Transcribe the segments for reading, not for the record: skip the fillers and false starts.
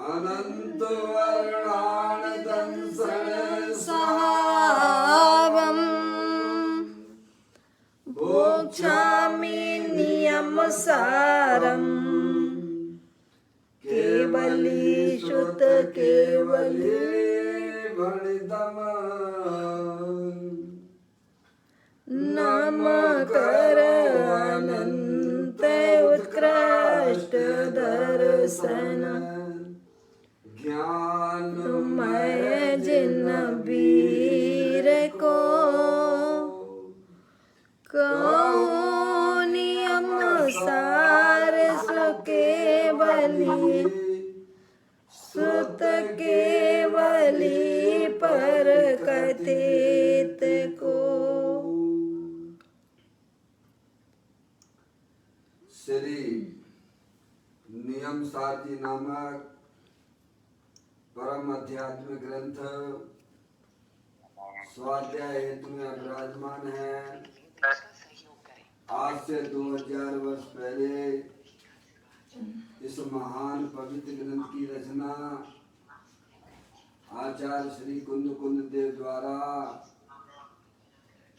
अनंत वर्णान दंसन सहावम् भोक्ष्यामि नियमसारम् केवली श्रुत केवली भणितम् नमकर अनंत उत्कृष्ट दर्शन ज्ञानमय जिन वीर को कहो नियम सार सुकेवली सुत केवली पर कथित को। श्री नियम सार जी नामक परम आध्यात्मिक ग्रंथ स्वाध्याय हेतु में विराजमान है। आज से 2000 वर्ष पहले इस महान पवित्र ग्रंथ की रचना आचार्य श्री कुंद कुंद देव द्वारा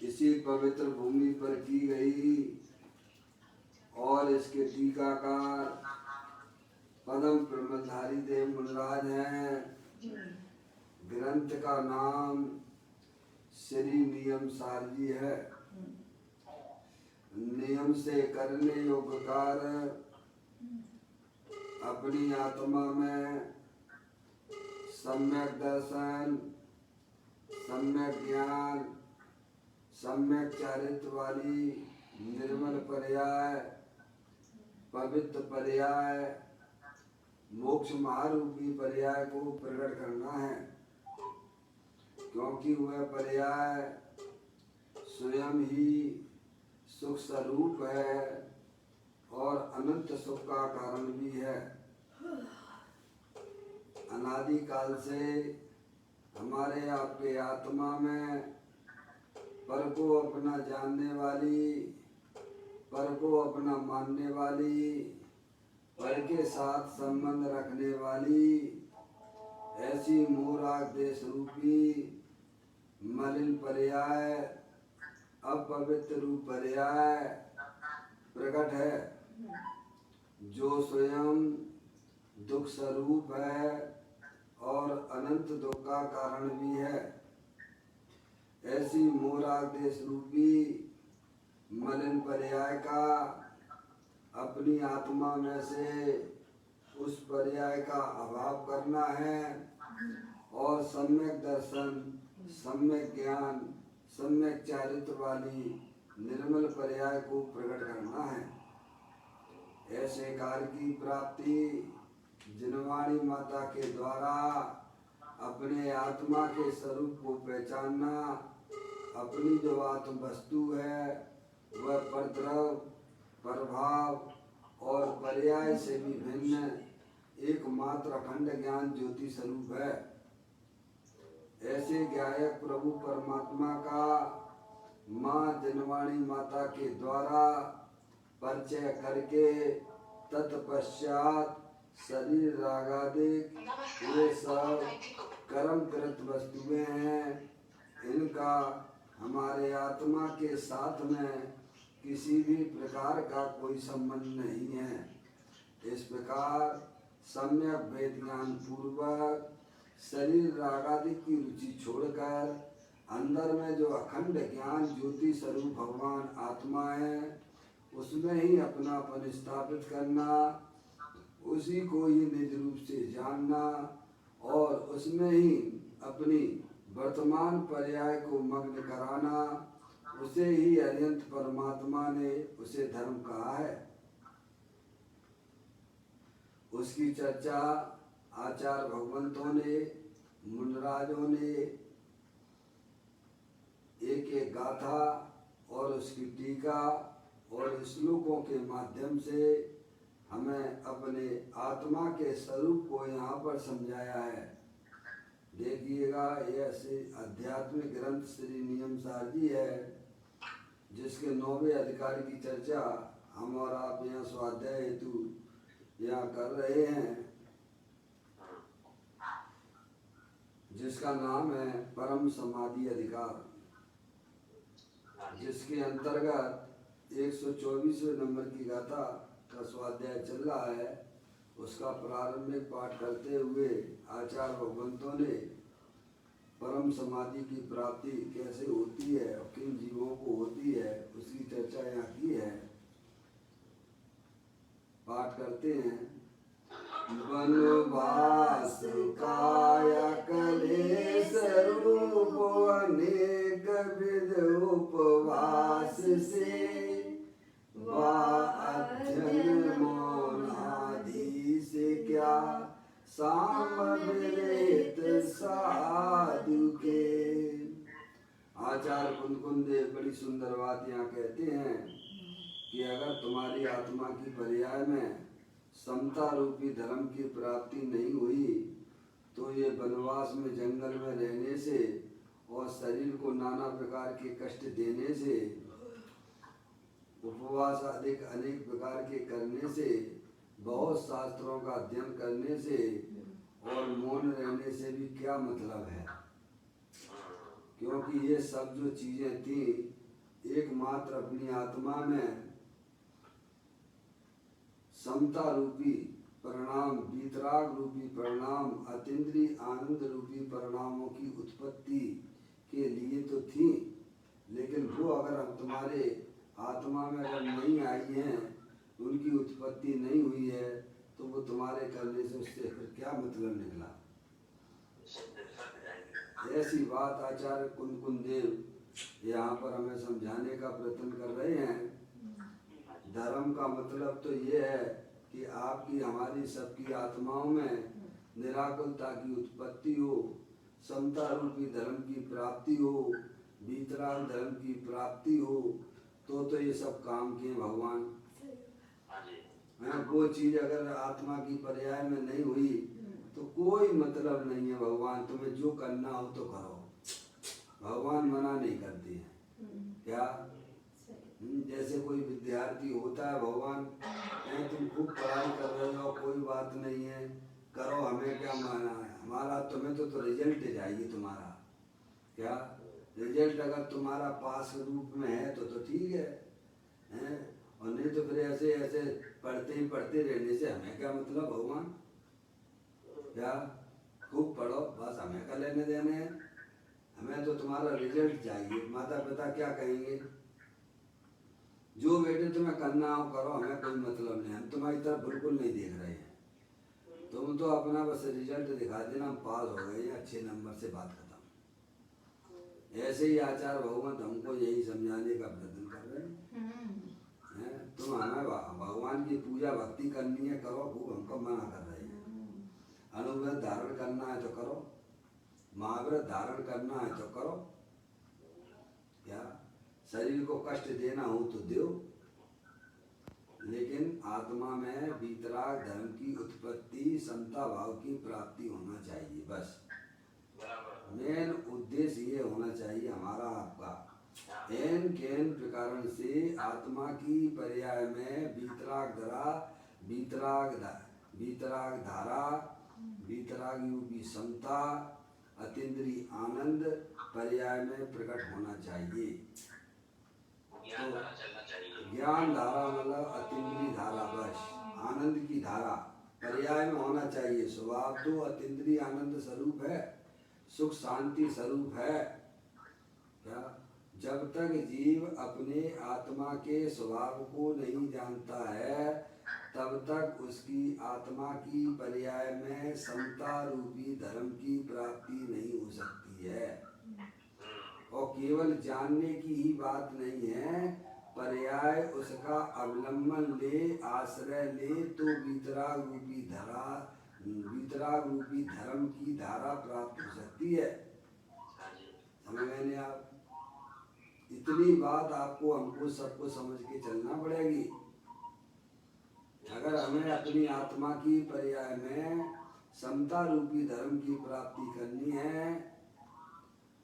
इसी पवित्र भूमि पर की गई और इसके टीकाकार पदम प्रमलधारी देव मुनिराज हैं। ग्रंथ का नाम श्री नियम सार जी है। नियम से करने योग्य कार्य अपनी आत्मा में सम्यक दर्शन, सम्यक ज्ञान, सम्यक चारित्र वाली निर्मल पर्याय, पवित्र पर्याय, मोक्ष महारूपी पर्याय को प्रकट करना है, क्योंकि वह पर्याय स्वयं ही सुख स्वरूप है और अनंत सुख का कारण भी है। अनादि काल से हमारे आपके आत्मा में पर को अपना जानने वाली, पर को अपना मानने वाली, पर के साथ संबंध रखने वाली ऐसी मोराग देश रूपी मलिन पर्याय, अपवित्र रूप पर्याय प्रकट है, जो स्वयं दुख स्वरूप है और अनंत दुख का कारण भी है। ऐसी मोराग देश रूपी मलिन पर्याय का अपनी आत्मा में से उस पर्याय का अभाव करना है और सम्यक दर्शन, सम्यक ज्ञान, सम्यक चारित्र वाली निर्मल पर्याय को प्रकट करना है। ऐसे कार्य की प्राप्ति जिनवाणी माता के द्वारा अपने आत्मा के स्वरूप को पहचानना, अपनी जो आत्म वस्तु है वह परद्रव, प्रभाव और पर्याय से भी भिन्न एकमात्र अखंड ज्ञान ज्योति स्वरूप है। ऐसे ज्ञायक प्रभु परमात्मा का माँ जिनवाणी माता के द्वारा परिचय करके तत्पश्चात शरीर रागादिक ये सब कर्मकृत वस्तुएं हैं, इनका हमारे आत्मा के साथ में किसी भी प्रकार का कोई संबंध नहीं है। इस प्रकार सम्यक वेद ज्ञान पूर्वक शरीर रागादि की रुचि छोड़कर अंदर में जो अखंड ज्ञान ज्योति स्वरूप भगवान आत्मा है उसमें ही अपनापन स्थापित करना, उसी को ही निज रूप से जानना और उसमें ही अपनी वर्तमान पर्याय को मग्न कराना, उसे ही अनंत परमात्मा ने उसे धर्म कहा है। उसकी चर्चा आचार्य भगवंतों ने, मुनिराजों ने एक एक गाथा और उसकी टीका और श्लोकों के माध्यम से हमें अपने आत्मा के स्वरूप को यहाँ पर समझाया है। देखिएगा, यह आध्यात्मिक ग्रंथ श्री नियम सार जी है, जिसके 9वें अधिकार की चर्चा हम और आप यहाँ स्वाध्याय हेतु यहाँ कर रहे हैं, जिसका नाम है परम समाधि अधिकार, जिसके अंतर्गत 124वें नंबर की गाथा का स्वाध्याय चल रहा है। उसका प्रारंभिक पाठ करते हुए आचार्य भगवंतों ने परम समाधि की प्राप्ति कैसे होती है और किन जीवों को होती है उसकी चर्चा यहाँ की है। पाठ करते हैं। वनवास काया कलेश रूप अनेक विध उपवास से अध्ययन मौनादि से क्या सामवेद साधु के। आचार्य कुंद देव बड़ी सुंदर बात यहाँ कहते हैं कि अगर तुम्हारी आत्मा की पर्याय में समता रूपी धर्म की प्राप्ति नहीं हुई तो ये वनवास में जंगल में रहने से और शरीर को नाना प्रकार के कष्ट देने से, उपवास अधिक अनेक प्रकार के करने से, बहुत शास्त्रों का अध्ययन करने से और मौन रहने से भी क्या मतलब है। क्योंकि ये सब जो चीजें थी एकमात्र अपनी आत्मा में समता रूपी परिणाम, वीतराग रूपी परिणाम, अतीन्द्रिय आनंद रूपी परिणामों की उत्पत्ति के लिए तो थी, लेकिन वो अगर हम तुम्हारे आत्मा में अगर नहीं आई हैं, उनकी उत्पत्ति नहीं हुई है, तो वो तुम्हारे करने से उससे फिर क्या मतलब निकला। ऐसी बात आचार्य कुंद देव यहाँ पर हमें समझाने का प्रयत्न कर रहे हैं। धर्म का मतलब तो ये है कि आपकी हमारी सबकी आत्माओं में निराकुलता की उत्पत्ति हो, समता रूपी धर्म की प्राप्ति हो, वीतराग धर्म की प्राप्ति हो, तो ये सब काम किए भगवान। वो चीज अगर आत्मा की पर्याय में नहीं हुई तो कोई मतलब नहीं है। भगवान तुम्हें जो करना हो तो करो, भगवान मना नहीं करते हैं। क्या जैसे कोई विद्यार्थी होता है, भगवान तुम खूब पढ़ाई कर रहे हो, कोई बात नहीं है, करो, हमें क्या माना है, हमारा तुम्हें तो रिजल्ट चाहिए तुम्हारा। क्या रिजल्ट अगर तुम्हारा पास रूप में है तो ठीक है, और नहीं तो फिर ऐसे ऐसे पढ़ते ही पढ़ते रहने से हमें क्या मतलब। भगवान क्या खूब पढ़ो, बस हमें क्या लेने देने हैं, हमें तो तुम्हारा रिजल्ट चाहिए। माता पिता क्या कहेंगे, जो बेटे तुम्हें करना हो करो, हमें कोई मतलब नहीं, हम तुम्हारी तरफ बिल्कुल नहीं देख रहे हैं, तुम तो अपना बस रिजल्ट दिखा देना, हम पास हो गए, अच्छे नंबर से बात खत्म। ऐसे ही आचार्य भगवंत हमको यही समझाने का प्रयत्न कर रहे हैं। तुम हमें भगवान की पूजा भक्ति करनी है, करो, खूब हमको मना कर रहे हैं। अनुव्रत धारण करना है तो करो, महाव्रत धारण करना है तो करो, क्या शरीर को कष्ट देना हो तो दो, लेकिन आत्मा में वीतराग धर्म की उत्पत्ति, समता भाव की प्राप्ति होना चाहिए। बस मेन उद्देश्य ये होना चाहिए हमारा आपका। एन केन प्रकार से आत्मा की पर्याय में वीतराग धारा, वीतराग रूपी समता, अतीन्द्रिय आनंद पर्याय में प्रकट होना चाहिए। तो ज्ञान धारा मतलब अतीन्द्रिय धारा, बस आनंद की धारा पर्याय में होना चाहिए। स्वभाव तो अतीन्द्रिय आनंद स्वरूप है, सुख शांति स्वरूप है। क्या जब तक जीव अपने आत्मा के स्वभाव को नहीं जानता है, तब तक उसकी आत्मा की पर्याय में समता रूपी धर्म की प्राप्ति नहीं हो सकती है। और केवल जानने की ही बात नहीं है, पर्याय उसका अवलंबन ले, आश्रय ले, तो वीतराग रूपी धर्म की धारा प्राप्त हो सकती है। समझ गए आप? इतनी बात आपको हमको सबको समझ के चलना पड़ेगी। अगर हमें अपनी आत्मा की पर्याय में समता रूपी धर्म की प्राप्ति करनी है,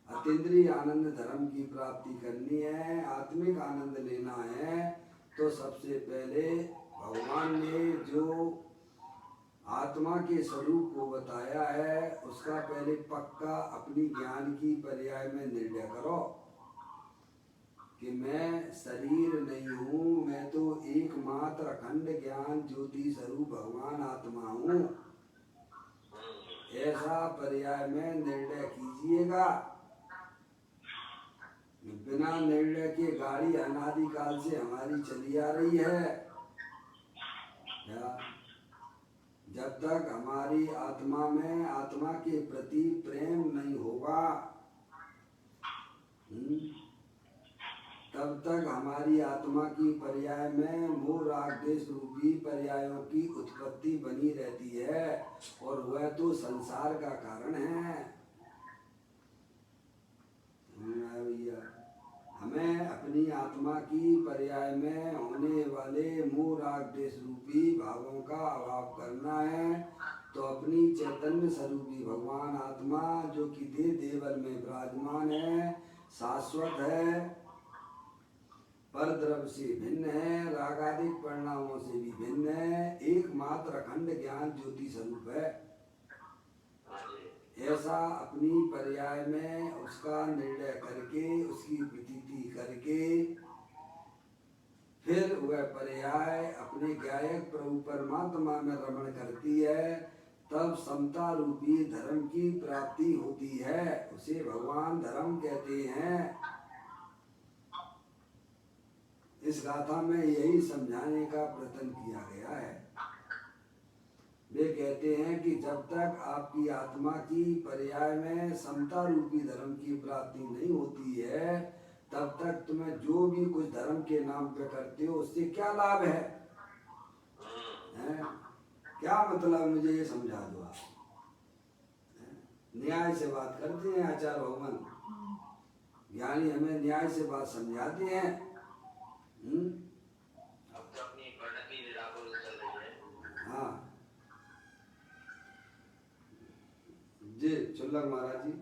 अतीन्द्रिय आनंद धर्म की प्राप्ति करनी है, आत्मिक आनंद लेना है, तो सबसे पहले भगवान ने जो आत्मा के स्वरूप को बताया है उसका पहले पक्का अपनी ज्ञान की पर्याय में निर्णय करो कि मैं शरीर नहीं हूँ, मैं तो एकमात्र अखंड ज्ञान ज्योति स्वरूप भगवान आत्मा हूँ। ऐसा पर्याय में निर्णय कीजिएगा। बिना निर्णय के गाड़ी अनादिकाल से हमारी चली आ रही है। क्या? जब तक हमारी आत्मा में आत्मा के प्रति प्रेम नहीं होगा तब तक हमारी आत्मा की पर्याय में मोह राग द्वेष रूपी पर्यायों की उत्पत्ति बनी रहती है और वह तो संसार का कारण है। भैया, हमें अपनी आत्मा की पर्याय में होने वाले मोह राग द्वेष रूपी भावों का अभाव करना है। तो अपनी चैतन्य स्वरूपी भगवान आत्मा जो कि देवल में विराजमान है, शाश्वत है, पर द्रव्य से भिन्न है, रागादिक परिणामों से भी भिन्न है, एकमात्र अखंड ज्ञान ज्योति स्वरूप है। ऐसा अपनी पर्याय में उसका निर्णय करके उसकी प्रतीति करके फिर वह पर्याय अपने गायक प्रभु परमात्मा में रमण करती है, तब समता रूपी धर्म की प्राप्ति होती है। उसे भगवान धर्म कहते हैं। इस गाथा में यही समझाने का प्रयत्न किया गया है। वे कहते हैं कि जब तक आपकी आत्मा की पर्याय में समता रूपी धर्म की प्राप्ति नहीं होती है तब तक तुम्हें जो भी कुछ धर्म के नाम पे करते हो उससे क्या लाभ है? क्या मतलब? मुझे ये समझा दो आप। न्याय से बात करते हैं आचार्य भगवान, ज्ञानी हमें न्याय से बात समझाते हैं। अब तो अपनी परिणति निराकुल चल रही है। हाँ जी, चुल्लक महाराज जी।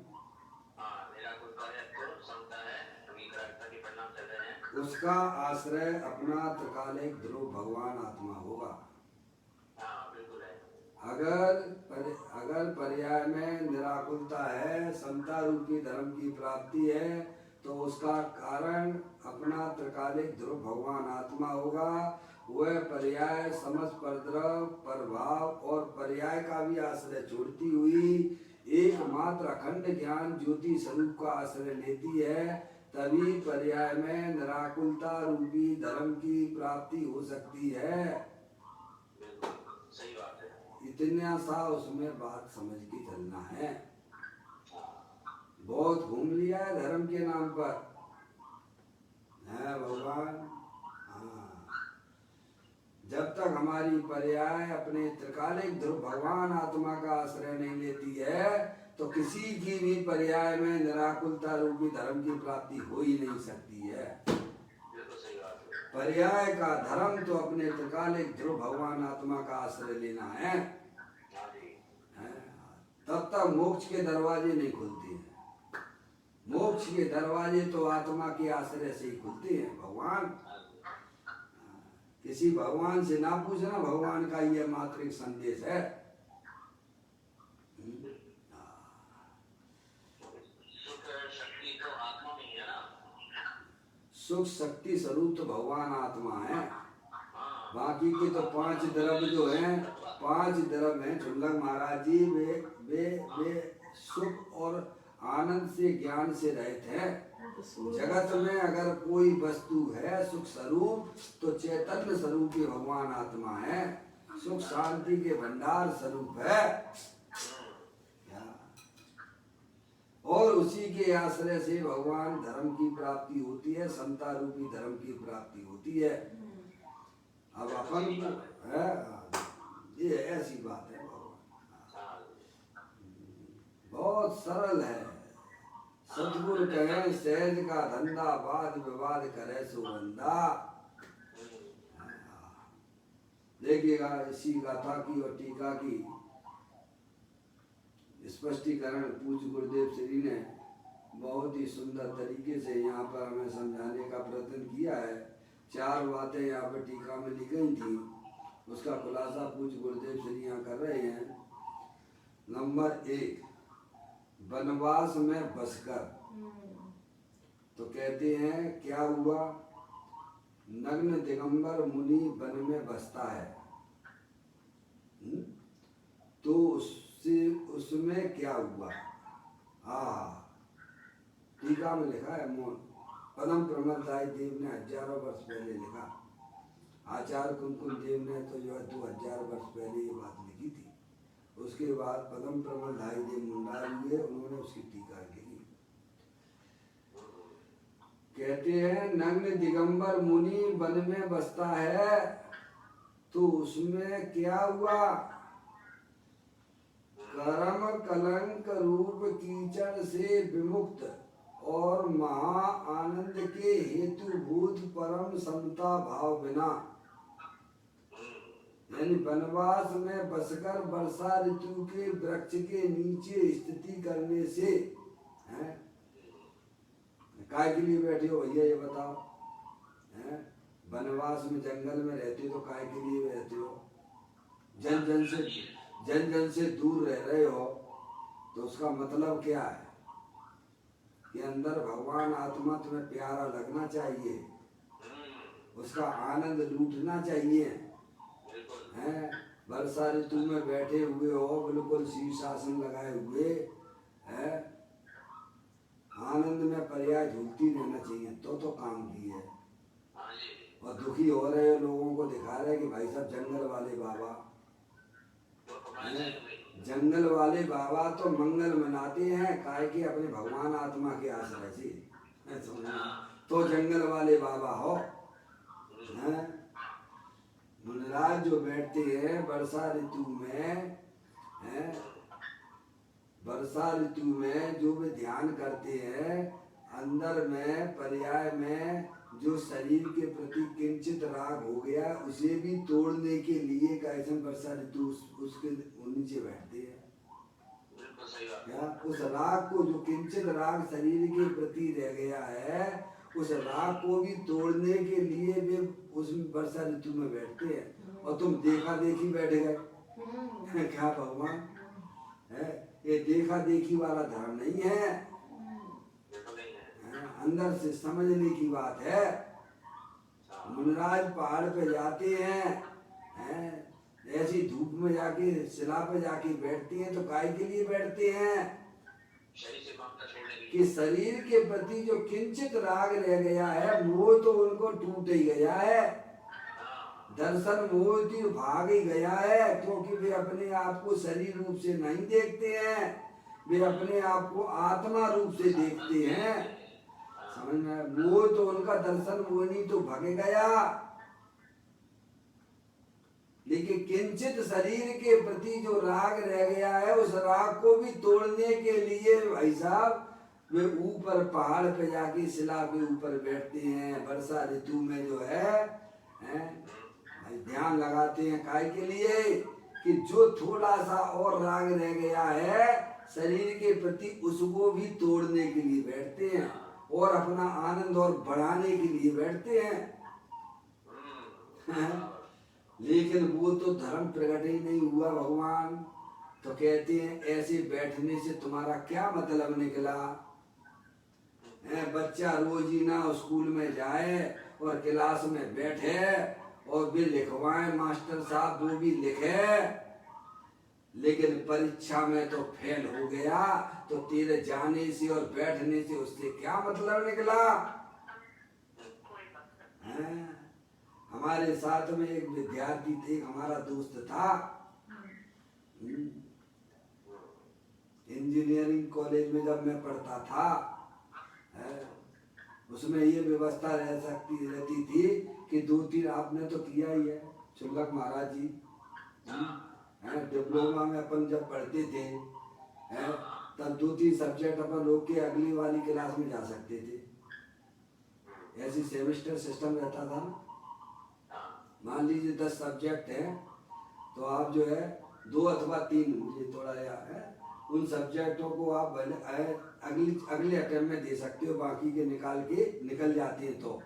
हाँ, निराकुलता है तो समता है, अभी निराकुलता के परिणाम चल रहे हैं। उसका आश्रय अपना त्रिकालिक ध्रुव भगवान आत्मा होगा। हाँ, बिल्कुल है। अगर पर्याय में निराकुलता है, समता रूपी धर्म की प्राप्ति है, तो उसका कारण अपना त्रिकालिक ध्रुव भगवान आत्मा होगा। वह पर्याय समस्त परद्रव, प्रभाव और पर्याय का भी आश्रय छोड़ती हुई एकमात्र अखंड ज्ञान ज्योति स्वरूप का आश्रय लेती है, तभी पर्याय में निराकुलता रूपी धर्म की प्राप्ति हो सकती है। सही बात है। इतना सा उसमें बात समझ के चलना है। बहुत घूम लिया है धर्म के नाम पर है भगवान। हाँ, जब तक हमारी पर्याय अपने त्रिकालिक ध्रुव भगवान आत्मा का आश्रय नहीं लेती है तो किसी की भी पर्याय में निराकुलता रूपी धर्म की प्राप्ति हो ही नहीं सकती है। पर्याय का धर्म तो अपने त्रिकालिक ध्रुव भगवान आत्मा का आश्रय लेना है। तब तक मोक्ष के दरवाजे नहीं खुलते हैं। मोक्ष के दरवाजे तो आत्मा के आश्रय से ही खुलते हैं। भगवान, किसी भगवान से ना पूछना, भगवान का यह मात्र एक संदेश है। सुख शक्ति स्वरूप तो भगवान आत्मा है। बाकी के तो 5 द्रव्य जो हैं, 5 द्रव्य हैं चुल्लक महाराज जी, वे सुख और आनंद से ज्ञान से रहित है। जगत में अगर कोई वस्तु है सुख स्वरूप तो चैतन्य स्वरूप ही भगवान आत्मा है। सुख शांति के भंडार स्वरूप है और उसी के आश्रय से भगवान धर्म की प्राप्ति होती है, समता रूपी धर्म की प्राप्ति होती है। अब अपन है, ये ऐसी बात है। बहुत सरल है। सतगुरु कहे सहज का धंधा, वाद विवाद करे सुगंधा। देखिएगा इसी गाथा की और टीका की स्पष्टीकरण पूज्य गुरुदेव श्री ने बहुत ही सुंदर तरीके से यहाँ पर हमें समझाने का प्रयत्न किया है। 4 बातें यहाँ पे टीका में लिखी गई थी, उसका खुलासा पूज्य गुरुदेव श्री यहाँ कर रहे हैं। नंबर 1, वनवास में बसकर, तो कहते हैं क्या हुआ, नग्न दिगंबर मुनि वन में बसता है। तो उसमें क्या हुआ? टीका में लिखा है, मोन पदम प्रमलदाई देव ने हजारों वर्ष पहले लिखा। आचार्य कुमकुम देव ने तो जो है 2000 वर्ष पहले ये बात लिखी थी। उसके बाद पदम प्रमलदाई देव मुंडार हुए, उन्होंने उसकी टीका लिखी। कहते हैं नग्न दिगंबर मुनि वन में बसता है, तो उसमें क्या हुआ, कर्म कलंक रूप कीचड़ से विमुक्त और महा आनंद के हेतुभूत परम समता भाव बिना, यानी वनवास में बसकर वर्षा ऋतु के वृक्ष के नीचे स्थिति करने से, हैं काय के लिए बैठे हो भैया ये बताओ, हैं वनवास में जंगल में रहते हो तो काय के लिए रहते हो? जन जन से दूर रह रहे हो, तो उसका मतलब क्या है कि अंदर भगवान आत्मा तुम्हें प्यारा लगना चाहिए, उसका आनंद लूटना चाहिए, हैं वर्षा ऋतु में बैठे हुए हो, बिल्कुल शीर्षासन लगाए हुए, हैं आनंद में पर्याय झूलती रहना चाहिए, तो काम की है। और दुखी हो रहे हो, लोगों को दिखा रहे कि भाई साहब जंगल वाले बाबा, जंगल वाले बाबा तो मंगल मनाते हैं काय के अपने भगवान आत्मा के आश्रय से, तो जंगल वाले बाबा हो। मुनिराज जो बैठते हैं वर्षा ऋतु में, वर्षा ऋतु में जो वे ध्यान करते हैं, अंदर में पर्याय में जो शरीर के प्रति किंचित राग हो गया, उसे भी तोड़ने के लिए कैसे वर्षा ऋतु उसके नीचे बैठते हैं। क्या उस राग को, जो किंचित राग शरीर के प्रति रह गया है, उस राग को भी तोड़ने के लिए वे उस वर्षा ऋतु में बैठते हैं। और तुम देखा देखी बैठ गए क्या भगवान है? ये देखा देखी वाला धर्म नहीं है, अंदर से समझने की बात है। मुनिराज पहाड़ पे जाते हैं, ऐसी धूप में जाके शिला पे जाके बैठते हैं, तो काय के लिए बैठते हैं? कि शरीर के प्रति जो किंचित राग रह गया है, मोह तो उनको टूट ही गया है, दर्शन मोह की भाग ही गया है, क्योंकि वे अपने आप को शरीर रूप से नहीं देखते हैं, वे अपने आप को आत्मा रूप से देखते हैं। समझ में? मोह तो उनका दर्शन मोहिनी तो भग गया, लेकिन किंचित शरीर के प्रति जो राग रह गया है, उस राग को भी तोड़ने के लिए भाई साहब वे ऊपर पहाड़ पे जाके शिला के ऊपर बैठते हैं। वर्षा ऋतु में जो है ध्यान लगाते हैं काय के लिए? कि जो थोड़ा सा और राग रह गया है शरीर के प्रति, उसको भी तोड़ने के लिए बैठते हैं और अपना आनंद और बढ़ाने के लिए बैठते हैं। लेकिन वो तो धर्म प्रकट ही नहीं हुआ भगवान। तो कहते हैं ऐसे बैठने से तुम्हारा क्या मतलब निकला? बच्चा रोज ही ना स्कूल में जाए और क्लास में बैठे और भी लिखवाए मास्टर साहब, वो भी लिखे, लेकिन परीक्षा में तो फेल हो गया, तो तेरे जाने से और बैठने से उससे क्या मतलब निकला? हमारे साथ में एक विद्यार्थी थे, हमारा दोस्त था, इंजीनियरिंग कॉलेज में जब मैं पढ़ता था, उसमें ये व्यवस्था रहती थी कि 2-3, आपने तो किया ही है चुल्लक महाराज जी, डिप्लोमा में अपन जब पढ़ते थे तब 2-3 सब्जेक्ट अपन रोक के अगली वाली क्लास में जा सकते थे। ऐसी सेमेस्टर सिस्टम रहता था ना। मान लीजिए 10 सब्जेक्ट हैं, तो आप जो है 2 अथवा 3, मुझे थोड़ा याद है, उन सब्जेक्टों को आप अगले अटेम्प्ट में दे सकते हो, बाकी के निकाल के निकल जाते हैं। तो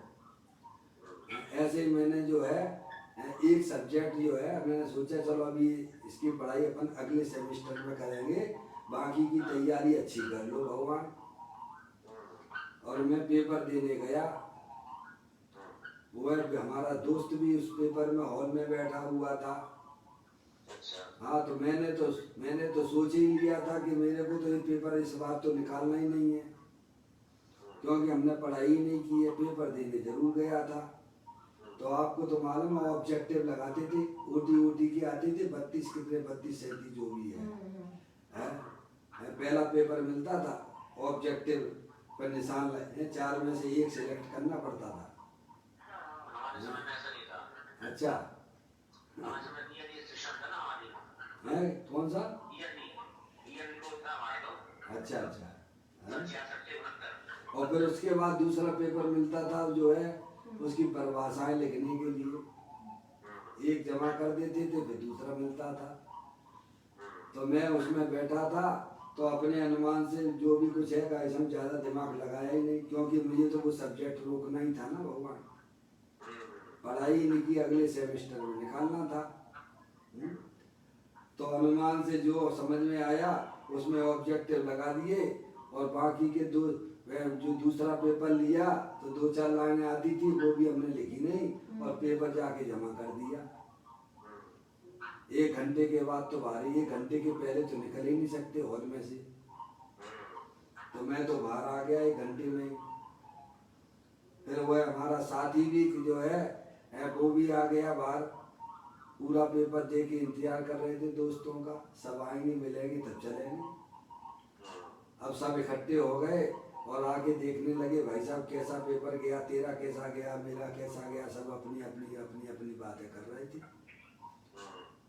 ऐसे ही मैंने जो है एक सब्जेक्ट जो है मैंने सोचा चलो अभी इसकी पढ़ाई अपन अगले सेमेस्टर में करेंगे, बाकी की तैयारी अच्छी कर लो भगवान। और मैं पेपर देने गया, वो हमारा दोस्त भी उस पेपर में हॉल में बैठा हुआ था। हाँ, तो मैंने तो सोच ही लिया था कि मेरे को तो ये पेपर इस बार तो निकालना ही नहीं है, क्योंकि हमने पढ़ाई ही नहीं की है, पेपर देने जरूर गया था। तो आपको तो मालूम है ऑब्जेक्टिव लगाते थे, ओटी के आते थे 32 कितने 32 37 जो भी है? पहला पेपर मिलता था ऑब्जेक्टिव पर निशान लगे, 4 में से 1 सिलेक्ट करना पड़ता था। हमारे समय में ऐसा नहीं था। अच्छा, हमारे समय ईयरली सिस्टम था ना हमारे। है कौन सा? ईयरली को था हमारा तो। अच्छा अच्छा। 66 से 69। और फिर उसके बाद दूसरा पेपर मिलता था जो है उसकी परिभाषाएं लिखने के लिए, एक जमा कर देते थे फिर दूसरा मिलता था। तो मैं उसमें बैठा था, तो अपने अनुमान से जो भी कुछ है ऐसा ज़्यादा दिमाग लगाया ही नहीं, क्योंकि मुझे तो वो सब्जेक्ट रोकना ही था ना भगवान, पढ़ाई नहीं की, अगले सेमेस्टर में निकालना था। तो अनुमान से जो समझ में आया उसमें ऑब्जेक्टिव लगा दिए, और बाकी के जो दूसरा पेपर लिया तो 2-4 लाइनें आती थी वो भी हमने लिखी नहीं, और पेपर जाके जमा कर दिया। 1 घंटे के बाद तो बाहर, 1 घंटे के पहले तो निकल ही नहीं सकते हॉल में से, तो मैं तो बाहर आ गया 1 घंटे में। फिर वह हमारा साथी भी जो है वो भी आ गया बाहर, पूरा पेपर दे के इंतजार कर रहे थे दोस्तों का, सब आएंगे मिलेंगे तब चलेंगे। अब सब इकट्ठे हो गए और आके देखने लगे भाई साहब कैसा पेपर गया, तेरा कैसा गया, मेरा कैसा गया, सब अपनी अपनी बातें कर रहे थे।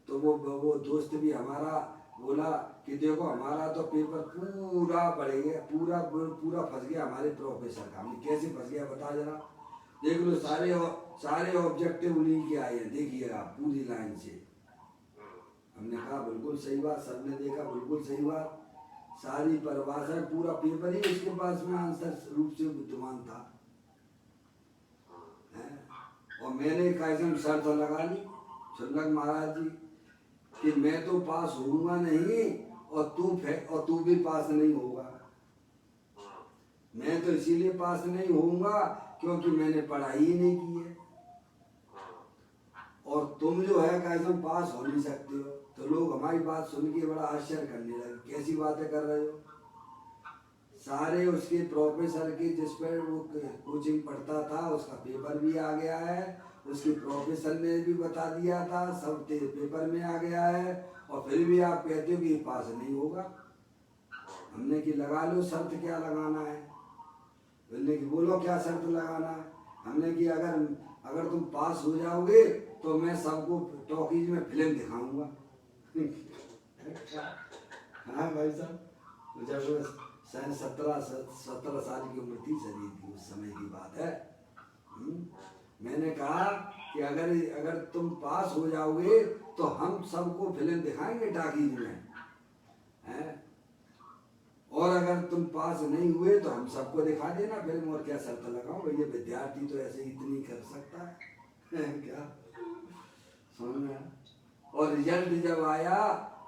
तो वो दोस्त भी हमारा बोला कि देखो हमारा तो पेपर पूरा बढ़ गया, पूरा फंस गया हमारे प्रोफेसर का। हमने कैसे फंस गया बता जरा, देख लो सारे ऑब्जेक्टिव उन्हीं के आए हैं, देखिएगा पूरी लाइन से। हमने कहा बिल्कुल सही बात, सबने देखा बिल्कुल सही बात, सारी परिभाषा पूरा पेपर ही उसके पास में आंसर रूप से विद्यमान था। और मैंने कैसे शर्त लगा ली शुल्लक महाराज जी कि मैं तो पास होऊंगा नहीं और तू भी पास नहीं होगा। मैं तो इसीलिए पास नहीं होऊंगा क्योंकि मैंने पढ़ाई ही नहीं की है, और तुम जो है कैसे पास हो नहीं सकते हो। तो लोग हमारी बात सुन के बड़ा आश्चर्य करने लगे, कैसी बातें कर रहे हो। सारे उसके प्रोफेसर के जिस पर वो कोचिंग पढ़ता था उसका पेपर भी आ गया है, उसके प्रोफेसर ने भी बता दिया था, सब पेपर में आ गया है, और फिर भी आप कहते हो कि पास नहीं होगा। हमने कि लगा लो शर्त, क्या लगाना है। बोलने की बोलो क्या शर्त लगाना है। हमने कि अगर तुम पास हो जाओगे तो मैं सबको टॉकीज में फिल्म दिखाऊंगा। हाँ भाई साहब, जब 17 साल की उम्र थी, शरीर की उस समय की बात है। मैंने कहा कि अगर तुम पास हो जाओगे तो हम सबको फिल्म दिखाएंगे टाकीज में, हैं? और अगर तुम पास नहीं हुए तो हम सबको दिखा देना फिल्म, और क्या शर्त लगाओ भैया, विद्यार्थी तो ऐसे इतनी कर सकता है क्या समझ में। और रिजल्ट जब आया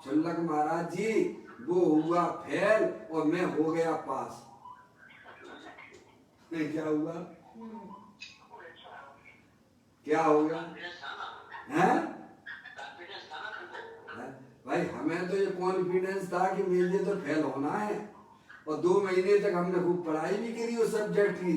शुल्लक महाराज जी, वो हुआ फेल और मैं हो गया पास। क्या हुआ, क्या हो गया है? भाई हमें तो ये कॉन्फिडेंस था कि मेरे लिए तो फेल होना है, और 2 महीने तक हमने खूब पढ़ाई भी करी उस सब्जेक्ट की,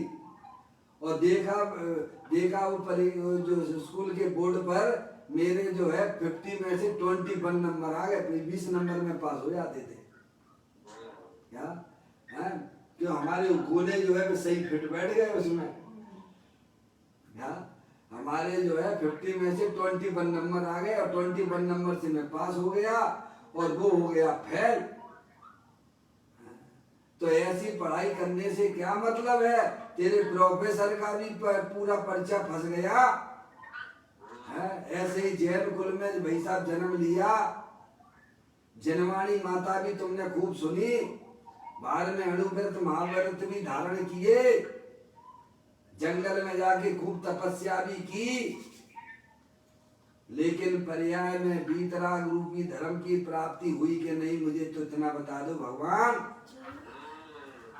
और देखा वो जो स्कूल के बोर्ड पर मेरे जो है 50 में से 21 नंबर आ गए, 20 नंबर में पास हो जाते थे। क्या है क्यों हमारे गोले जो है सही फिट बैठ गए उसमें। क्या हमारे जो है 50 में से 21 नंबर आ गए, और 21 नंबर से मैं पास हो गया और वो हो गया फेल। तो ऐसी पढ़ाई करने से क्या मतलब है, तेरे प्रोफेसर का भी पूरा पर्चा फंस गया है। ऐसे ही जैन कुल में भाई साहब जन्म लिया, जनवाणी माता भी तुमने खूब सुनी, बाद में अणुव्रत महाव्रत भी धारण किए, जंगल में जाके खूब तपस्या भी की, लेकिन पर्याय में वीतराग रूपी धर्म की प्राप्ति हुई कि नहीं, मुझे तो इतना बता दो भगवान।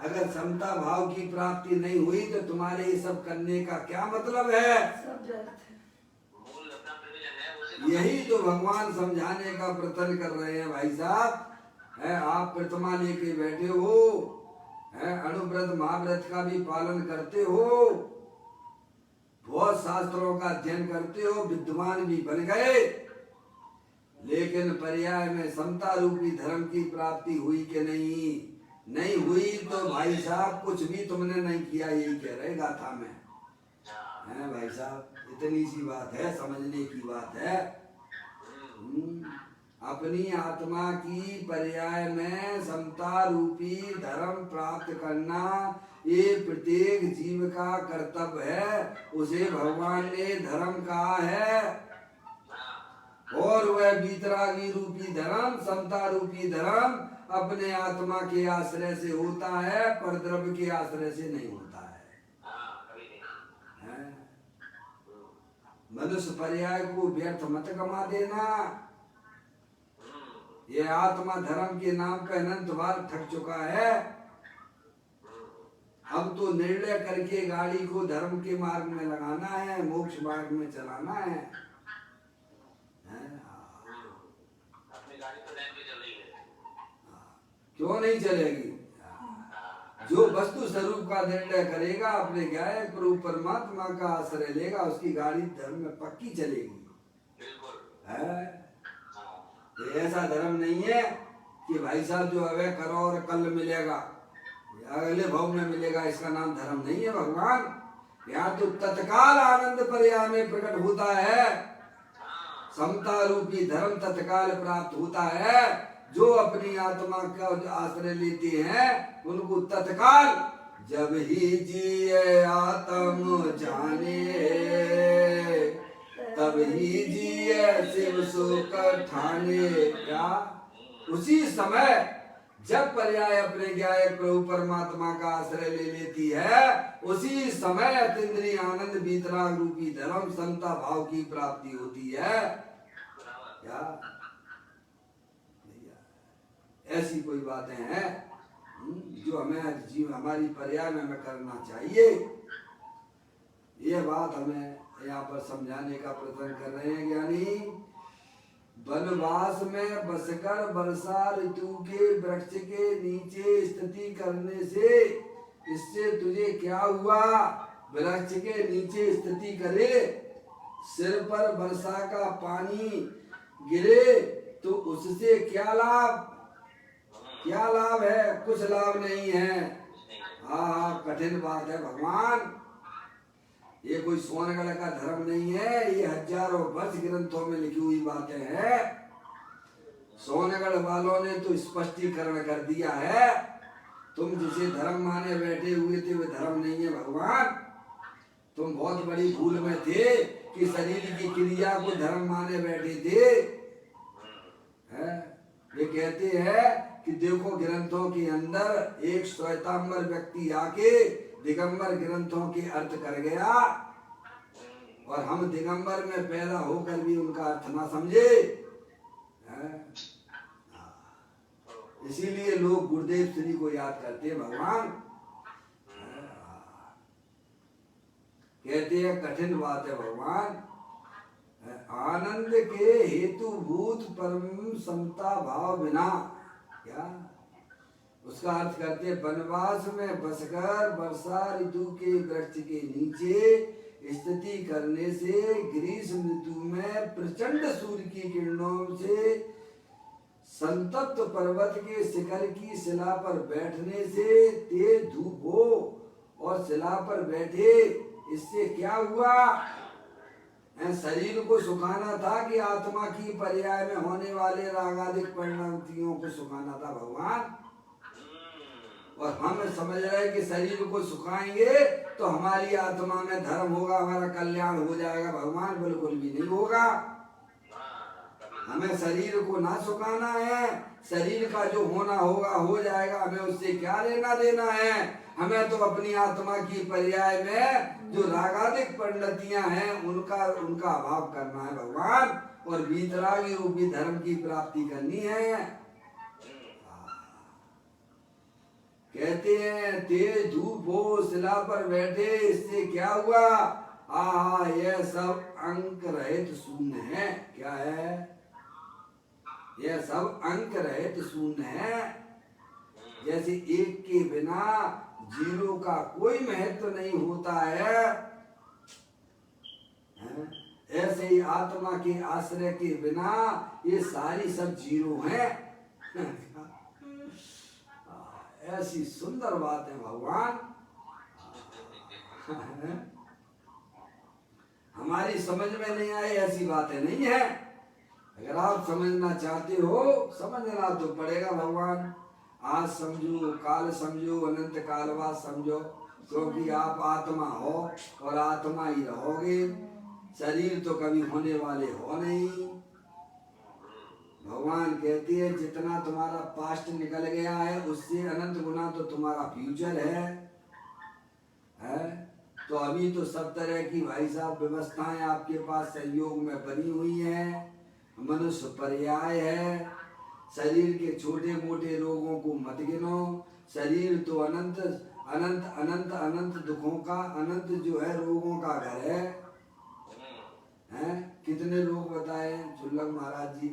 अगर समता भाव की प्राप्ति नहीं हुई तो तुम्हारे ये सब करने का क्या मतलब है? मूल अपना प्रयोजन है उसे यही तो भगवान समझाने का प्रयत्न कर रहे हैं भाई साहब। है आप प्रतिमा लेके बैठे हो, है अणुव्रत महाव्रत का भी पालन करते हो, बहुत शास्त्रों का अध्ययन करते हो, विद्वान भी बन गए, लेकिन पर्याय में समता रूपी धर्म की प्राप्ति हुई कि नहीं? नहीं हुई तो भाई साहब कुछ भी तुमने नहीं किया, यही कह रहे गाथा में। है भाई साहब, इतनी सी बात है, समझने की बात है। अपनी आत्मा की पर्याय में समता रूपी धर्म प्राप्त करना ये प्रत्येक जीव का कर्तव्य है। उसे भगवान ने धर्म कहा है, और वह वीतरागी रूपी धर्म, समता रूपी धर्म अपने आत्मा के आश्रय से होता है, पर द्रव्य के आश्रय से नहीं होता है। मनुष्य पर्याय को व्यर्थ मत गमा देना। ये आत्मा धर्म के नाम पे अनंत बार ठग चुका है। अब तो निर्णय करके गाड़ी को धर्म के मार्ग में लगाना है, मोक्ष मार्ग में चलाना है। अपनी गाड़ी तो लाइन पे चल रही है, क्यों नहीं चलेगी? जो वस्तु स्वरूप का निर्णय करेगा, अपने गायक प्रभु परमात्मा का आश्रय लेगा, उसकी गाड़ी धर्म में पक्की चलेगी। बिल्कुल है तो ऐसा धर्म नहीं है कि भाई साहब जो है करो और कल मिलेगा, अगले भाव में मिलेगा, इसका नाम धर्म नहीं है भगवान। यहाँ तो तत्काल आनंद पर्याय में प्रकट होता है। समता रूपी धर्म तत्काल प्राप्त होता है। जो अपनी आत्मा का आश्रय लेते हैं उनको तत्काल, जब ही जिए आत्म जाने तब ही जिए शिव सुख ठाने। क्या उसी समय जब पर्याय अपने गायक प्रभु परमात्मा का आश्रय ले लेती है, उसी समय अतीन्द्रिय आनंद वीतराग रूपी धर्म समता भाव की प्राप्ति होती है। क्या ऐसी कोई बातें हैं जो हमें जीव हमारी पर्याय में हमें करना चाहिए? ये बात हमें यहाँ पर समझाने का प्रयत्न कर रहे हैं ज्ञानी। वनवास में बसकर वर्षा ऋतु के वृक्ष के नीचे स्थिति करने से इससे तुझे क्या हुआ? वृक्ष के नीचे स्थिति करे, सिर पर वर्षा का पानी गिरे तो उससे क्या लाभ? क्या लाभ है? कुछ लाभ नहीं है। हाँ, कठिन बात है भगवान। ये कोई सोनगढ़ का धर्म नहीं है, ये हजारों वर्ष ग्रंथों में लिखी हुई बातें हैं। सोनगढ़ वालों ने तो स्पष्टीकरण कर दिया है। तुम जिसे धर्म माने बैठे हुए थे वे धर्म नहीं है भगवान। तुम बहुत बड़ी भूल में थे कि शरीर की क्रिया को धर्म माने बैठे थे। ये कहते हैं कि देखो ग्रंथों के अंदर एक श्वेतांबर व्यक्ति आके दिगंबर ग्रंथों के अर्थ कर गया, और हम दिगंबर में पैदा होकर भी उनका अर्थ ना समझे। इसीलिए लोग गुरुदेव श्री को याद करते हैं भगवान। कहते हैं कठिन बात है भगवान। आनंद के हेतु भूत परम समता भाव बिना, क्या उसका अर्थ करते हैं वनवास में बसकर वर्षा ऋतु के वृक्ष के नीचे स्थिति करने से ग्रीष्म ऋतु में प्रचंड सूर्य की किरणों से संतप्त पर्वत के शिखर की शिला पर बैठने से तेज धूप हो और शिला पर बैठे, इससे क्या हुआ? शरीर को सुखाना था कि आत्मा की पर्याय में होने वाले रागादिक परिणतियों को सुखाना था भगवान। और हम समझ रहे कि शरीर को सुखाएंगे तो हमारी आत्मा में धर्म होगा, हमारा कल्याण हो जाएगा। भगवान बिल्कुल भी नहीं होगा। हमें शरीर को ना सुखाना है, शरीर का जो होना होगा हो जाएगा, हमें उससे क्या लेना देना है। हमें तो अपनी आत्मा की पर्याय में जो रागादिक परिणतियां हैं उनका अभाव करना है भगवान, और वीतरागी रूपी धर्म की प्राप्ति करनी है। कहते हैं तेज धूप हो शिला पर बैठे, इससे क्या हुआ? आहा, यह सब अंक रहित शून्य है। क्या है? यह सब अंक रहित शून्य है। जैसे एक के बिना जीरो का कोई महत्व नहीं होता है, ऐसे ही आत्मा के आश्रय के बिना ये सारी सब जीरो हैं। ऐसी सुंदर बात है भगवान। हमारी समझ में नहीं आए ऐसी बातें नहीं है। अगर आप समझना चाहते हो, समझना तो पड़ेगा भगवान। आज समझो, काल समझो, अनंत काल बाद समझो, क्योंकि आप आत्मा हो और आत्मा ही रहोगे। शरीर तो कभी होने वाले हो नहीं। भगवान कहते हैं जितना तुम्हारा पास्ट निकल गया है उससे अनंत गुना तो तुम्हारा फ्यूचर है? तो अभी तो सब तरह की भाई साहब व्यवस्थाएं आपके पास सहयोग में बनी हुई हैं। मनुष्य पर्याय है। शरीर के छोटे मोटे रोगों को मत गिनो। शरीर तो अनंत अनंत अनंत अनंत दुखों का, अनंत जो है रोगों का घर है। कितने रोग बताए चुल्लक महाराज जी?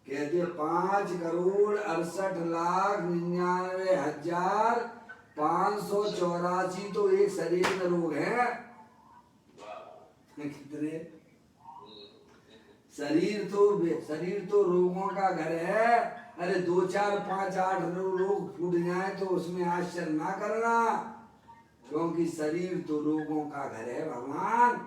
कहते 5,98,99,584 तो एक शरीर में रोग है। कितने? शरीर तो रोगों का घर है। अरे 2, 4, 5, 8 रोग फूट जाए तो उसमें आश्चर्य ना करना, क्योंकि शरीर तो रोगों का घर है भगवान।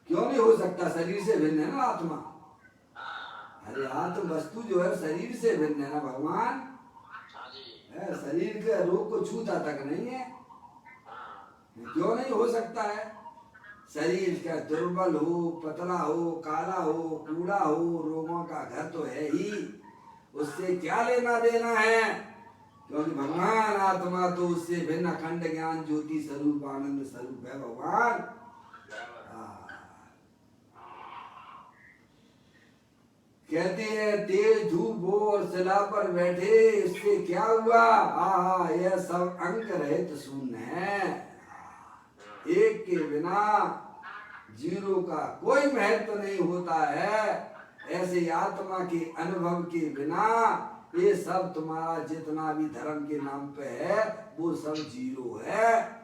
क्यों नहीं हो सकता? शरीर से भिन्न है ना आत्मा। अरे आत्म वस्तु जो है शरीर से भिन्न है ना भगवान। शरीर के रोग को छूता तक नहीं है। क्यों नहीं हो सकता है? शरीर का दुर्बल हो, पतला हो, काला हो, कूड़ा हो, रोगों का घर तो है ही। उससे क्या लेना देना है? क्योंकि भगवान आत्मा तो उससे भिन्न अखंड ज्ञान ज्योति स्वरूप आनंद स्वरूप है भगवान। कहते हैं तेज धूप हो और शिला पर बैठे, इससे क्या हुआ? आहा, यह सब अंक रहित शून्य है। एक के बिना जीरो का कोई महत्व नहीं होता है। ऐसे आत्मा के अनुभव के बिना ये सब तुम्हारा जितना भी धर्म के नाम पे है वो सब जीरो है।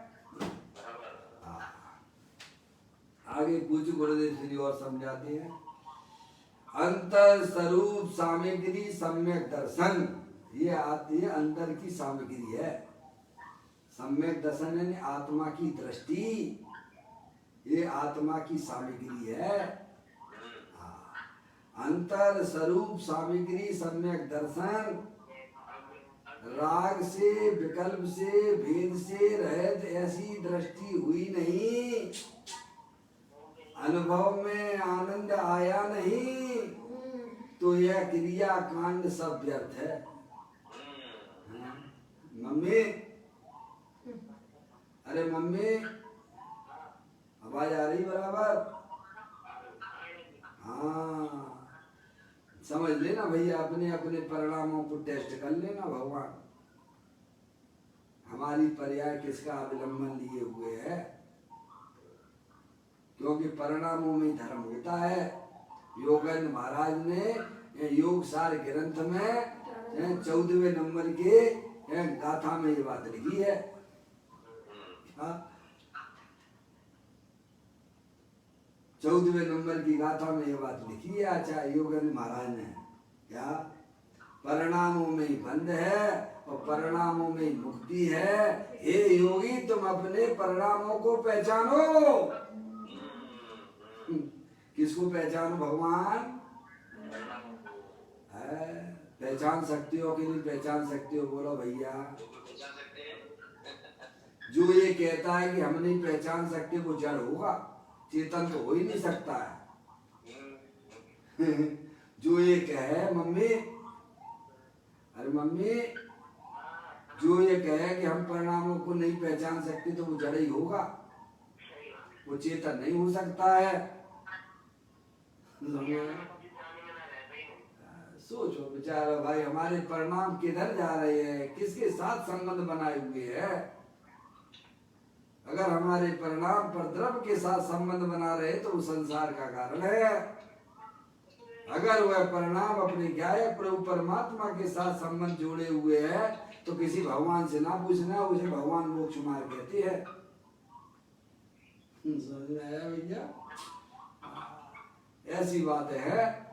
आगे कुछ गुरुदेव श्री और समझाते हैं। अंतर स्वरूप सामग्री सम्यक दर्शन, ये आती है अंदर की सामग्री है। सम्यक दर्शन यानी आत्मा की दृष्टि, ये आत्मा की सामग्री है। अंतर स्वरूप सामग्री सम्यक दर्शन, राग से विकल्प से भेद से रहित ऐसी दृष्टि हुई नहीं। अनुभव में आनंद आया नहीं तो यह क्रिया कांड सब व्यर्थ है। मम्मी, अरे मम्मी, आवाज आ रही बराबर? हाँ, समझ लेना भैया, अपने अपने परिणामों को टेस्ट कर लेना। भगवान हमारी पर्याय किसका अवलंबन लिए हुए है, क्योंकि परिणामों में धर्म होता है। योगेंद्र महाराज ने योग सार ग्रंथ में 14वें नंबर के गाथा में ये बात लिखी है। 14वें नंबर की गाथा में ये बात लिखी है आचार्य योगेंद्र महाराज ने। क्या? परिणामों में बंध है और परिणामों में मुक्ति है। हे योगी, तुम अपने परिणामों को पहचानो। किसको पहचानो भगवान? पहचान सकते हो कि नहीं पहचान सकते हो? बोलो भैया। जो ये कहता है कि हम नहीं पहचान सकते वो जड़ होगा, चेतन तो हो ही नहीं सकता है। जो ये कहे मम्मी, अरे मम्मी जो ये कहे कि हम परिणामों को नहीं पहचान सकते तो वो जड़ ही होगा, वो चेतन नहीं हो सकता है। सोचो बेचारा भाई, हमारे परिणाम किधर जा रहे हैं, किसके साथ संबंध बनाए हुए हैं। अगर हमारे परिणाम पर द्रव्य के साथ संबंध बना रहे तो वो संसार का कारण है। अगर वह परिणाम अपने ज्ञायक प्रभु परमात्मा के साथ संबंध जोड़े हुए है तो किसी भगवान से ना पूछना, उसे भगवान मोक्ष मार्ग कहते हैं। समझ में आया भैया? ऐसी बात है।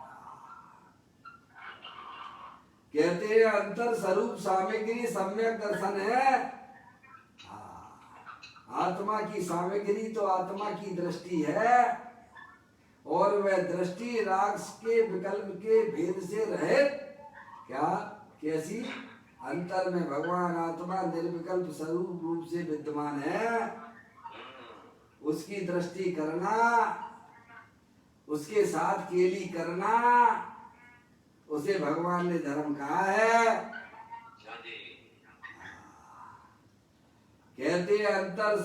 कहते हैं अंतर स्वरूप सामग्री सम्यक दर्शन है। आत्मा की सामग्री तो आत्मा की दृष्टि है, और वह दृष्टि राग के विकल्प के भेद से रहित। क्या? कैसी? अंतर में भगवान आत्मा निर्विकल्प स्वरूप रूप से विद्यमान है, उसकी दृष्टि करना, उसके साथ केली करना, उसे भगवान ने धर्म कहा है। कहते हैं अंतर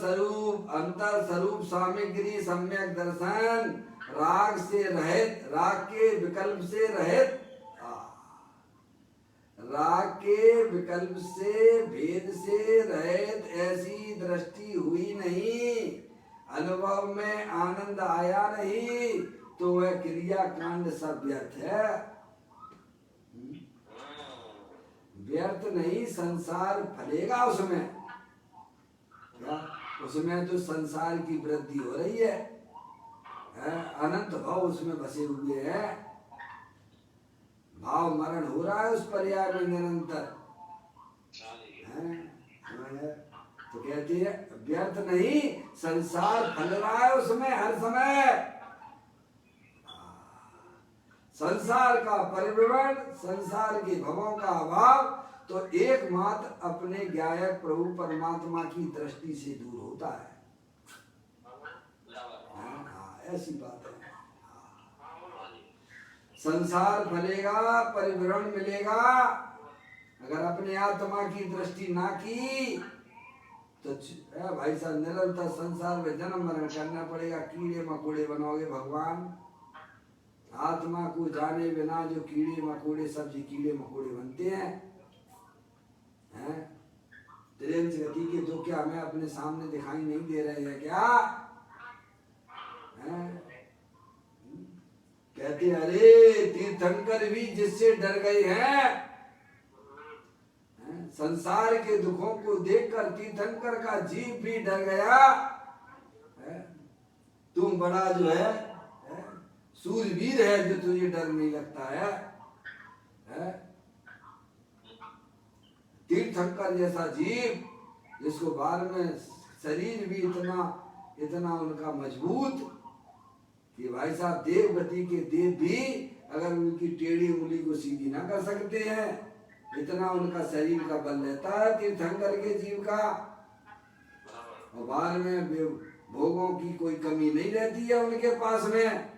स्वरूप सामग्री सम्यक दर्शन राग से रहित, राग के विकल्प से रहित, राग के विकल्प से भेद से रहित ऐसी दृष्टि हुई नहीं, अनुभव में आनंद आया नहीं, तो वह क्रिया कांड सब व्यर्थ है। व्यर्थ नहीं, संसार फलेगा उसमें। क्या? उसमें तो संसार की वृद्धि हो रही है, अनंत भाव उसमें बसे हुए हैं, भाव मरण हो रहा है उस पर्याय में निरंतर। तो कहते हैं व्यर्थ नहीं, संसार फल रहा है उसमें हर समय। संसार का परिभ्रमण, संसार के भवों का अभाव तो एकमात्र अपने ज्ञायक प्रभु परमात्मा की दृष्टि से दूर होता है। ऐसी बात है। संसार फलेगा, परिभ्रमण मिलेगा, अगर अपने आत्मा की दृष्टि ना की तो भाई साहब निरंतर संसार में जन्म मरण करना पड़ेगा। कीड़े मकोड़े बनोगे भगवान। आत्मा को जाने बिना जो कीड़े मकोड़े, सब्जी कीड़े मकोड़े बनते हैं, त्रियंश गति के, जो क्या हमें अपने सामने दिखाई नहीं दे रहे हैं क्या? कहते अरे तीर्थंकर भी जिससे डर गए हैं, संसार के दुखों को देखकर तीर्थंकर का जीव भी डर गया। तुम बड़ा जो है सूरवीर है जो तुझे डर नहीं लगता है। तीर्थंकर जैसा जीव, जिसको बाद में शरीर भी इतना उनका मजबूत कि भाई साहब देवगति के देव भी अगर उनकी टेढ़ी उंगली को सीधी ना कर सकते हैं, इतना उनका शरीर का बल रहता है तीर्थंकर के जीव का। और बाद में भोगों की कोई कमी नहीं रहती है उनके पास में,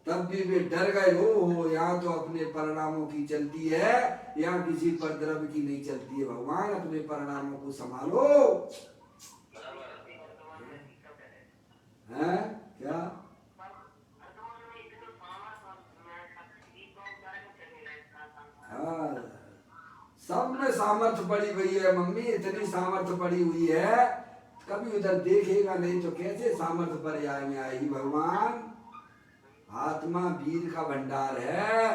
तब भी वे डर गए। हो यहाँ तो अपने परिणामों की चलती है, यहाँ किसी पर द्रव्य की नहीं चलती है। भगवान अपने परिणामों को संभालो। है क्या? हाँ, सब में सामर्थ्य पड़ी हुई है मम्मी, इतनी सामर्थ्य पड़ी हुई है, कभी उधर देखेगा नहीं तो कैसे सामर्थ्य पर्याय में आएगी। भगवान आत्मा वीर का भंडार है,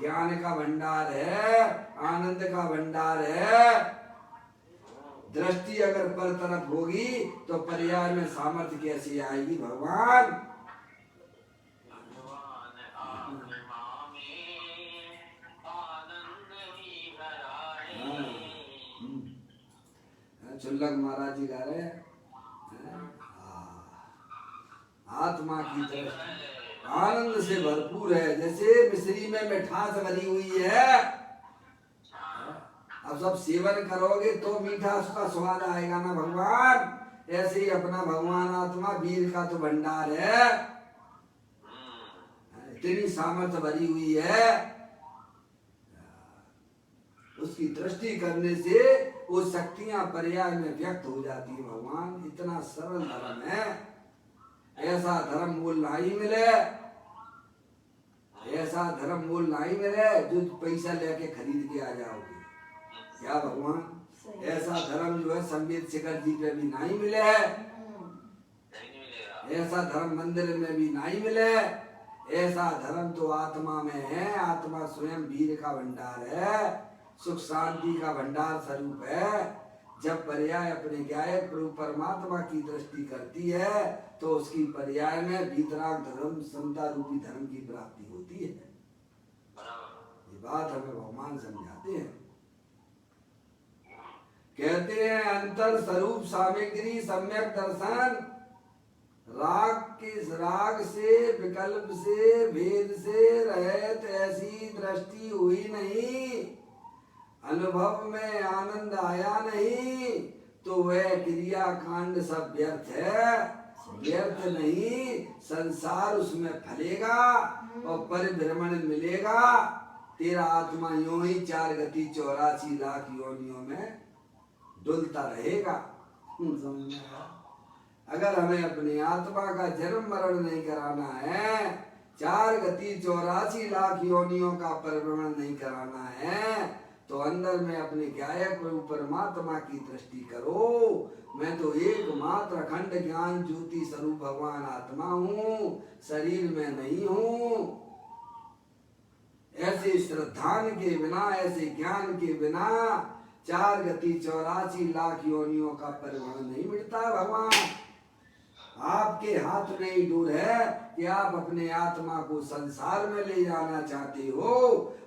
ज्ञान का भंडार है, आनंद का भंडार है। दृष्टि अगर पर तरफ होगी तो पर्याय में सामर्थ्य कैसे आएगी भगवान? चुल्लक महाराज जी गा रहे हैं, आत्मा की दृष्टि आनंद से भरपूर है, जैसे मिश्री में मिठास भरी हुई है। अब सब सेवन करोगे तो मीठा उसका स्वाद आएगा ना भगवान। ऐसे ही अपना भगवान आत्मा वीर का तो भंडार है, इतनी सामर्थ्य भरी हुई है। उसकी दृष्टि करने से वो शक्तियां पर्याय में व्यक्त हो जाती है। भगवान इतना सरल धर्म है, ऐसा धर्म मूल नहीं मिले, ऐसा धर्म मूल नहीं मिले जो पैसा लेके खरीद के आ जाओगे। क्या भगवान, ऐसा धर्म जो है संगीत शिखर जी पे भी नहीं मिले है, ऐसा धर्म मंदिर में भी नहीं मिले। ऐसा धर्म तो आत्मा में है। आत्मा स्वयं वीर का भंडार है, सुख शांति का भंडार स्वरूप है। जब पर्याय अपने गायक प्रभु परमात्मा की दृष्टि करती है तो उसकी पर्याय में वीतराग धर्म समता रूपी धर्म की प्राप्ति होती है। ये बात हमें भगवान समझाते हैं। कहते हैं अंतर स्वरूप सामग्री सम्यक दर्शन, राग से विकल्प से भेद से रहित ऐसी दृष्टि हुई नहीं, अनुभव में आनंद आया नहीं, तो वह क्रिया कांड सब व्यर्थ है। व्यर्थ नहीं, संसार उसमें फलेगा और परिभ्रमण मिलेगा। तेरा आत्मा यूं ही 4 गति 84 लाख योनियों में डुलता रहेगा। अगर हमें अपनी आत्मा का जन्म मरण नहीं कराना है, 4 गति 84 लाख योनियों का परिभ्रमण नहीं कराना है, तो अंदर में अपने गायक प्रभु परमात्मा की दृष्टि करो। मैं तो एकमात्र अखंड ज्ञान ज्योति स्वरूप भगवान आत्मा हूँ, शरीर में नहीं हूँ। ऐसे श्रद्धान के बिना, ऐसे ज्ञान के बिना 4 गति 84 लाख योनियों का परिभ्रमण नहीं मिटता। भगवान आपके हाथ में ही डोर है कि आप अपने आत्मा को संसार में ले जाना चाहते हो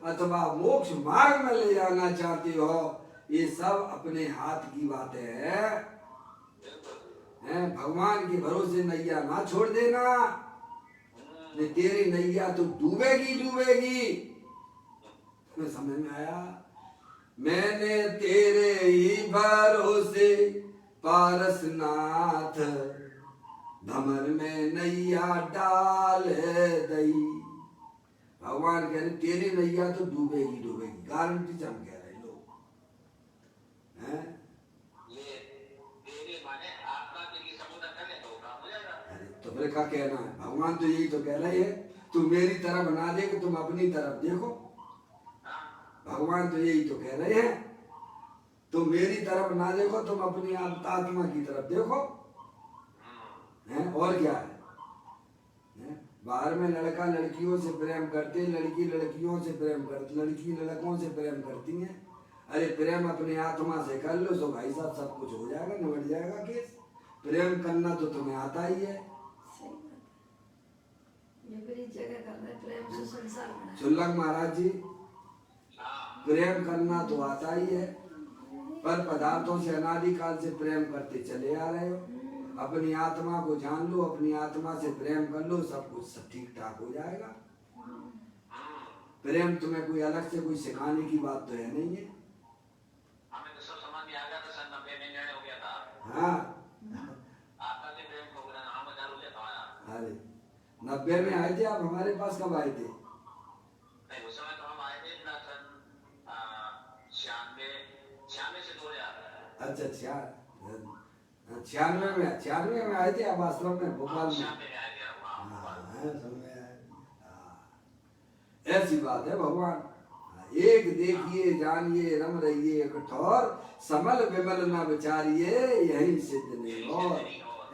अथवा मोक्ष मार्ग में ले जाना चाहते हो। ये सब अपने हाथ की बातें हैं। भगवान के भरोसे नैया ना छोड़ देना, नहीं तेरी नैया तो डूबेगी डूबेगी। तुम्हें समझ में आया? मैंने तेरे ही भरोसे पारसनाथ भमर में नैया डाल दई। भगवान कह रहे तेरी नैया तो डूबेगी डूबेगी, गारंटी से हम कह रहे लोग हैं। ये तेरे माने आत्मा के लिए समुद्र कर ले तो काम हो जाएगा। अरे तो फिर क्या कहना है? भगवान तो यही तो कह रहे हैं, तू मेरी तरह बना दे कि तुम अपनी तरफ देखो। भगवान तो यही तो कह रहे हैं, तुम मेरी तरफ ना देखो, तुम अपनी आत्मा की तरफ देखो। हैं? और क्या है? बाहर में लड़का लड़कियों से प्रेम करते, लड़की लड़कियों से प्रेम करती, लड़की लड़कों से प्रेम करती हैं। अरे प्रेम अपने आत्मा से कर लो तो भाई साहब सब कुछ हो जाएगा, निबट जाएगा केस। प्रेम करना तो तुम्हें आता ही है। चुल्लक महाराज जी, प्रेम करना तो आता ही है, पर पदार्थों से अनादिकाल से प्रेम करते चले आ रहे हो। अपनी आत्मा को जान लो, अपनी आत्मा से प्रेम कर लो, सब कुछ सब ठीक ठाक हो जाएगा। प्रेम तुम्हें कोई अलग से कोई सिखाने की बात तो है नहीं है। हमें तो सब समझ में आ गया था, सन 90 में निर्णय हो गया था। हाँ, आपका भी प्रेम प्रोग्राम नाम हजार हो जाता है। अरे 90 में आए थे आप? हमारे पास कब आए थे? नहीं, उस समय तो हम आए थे ना, सन 96 से 2000। अच्छा 96 में आए थे आप आश्रम में भोपाल में? 96 में आए थे हम। हाँ, समझ आया। ऐसी बात है भगवान। एक देखिए जानिए रम रहिए कठोर, समल विमल न विचारिए यही सिद्ध नहीं और।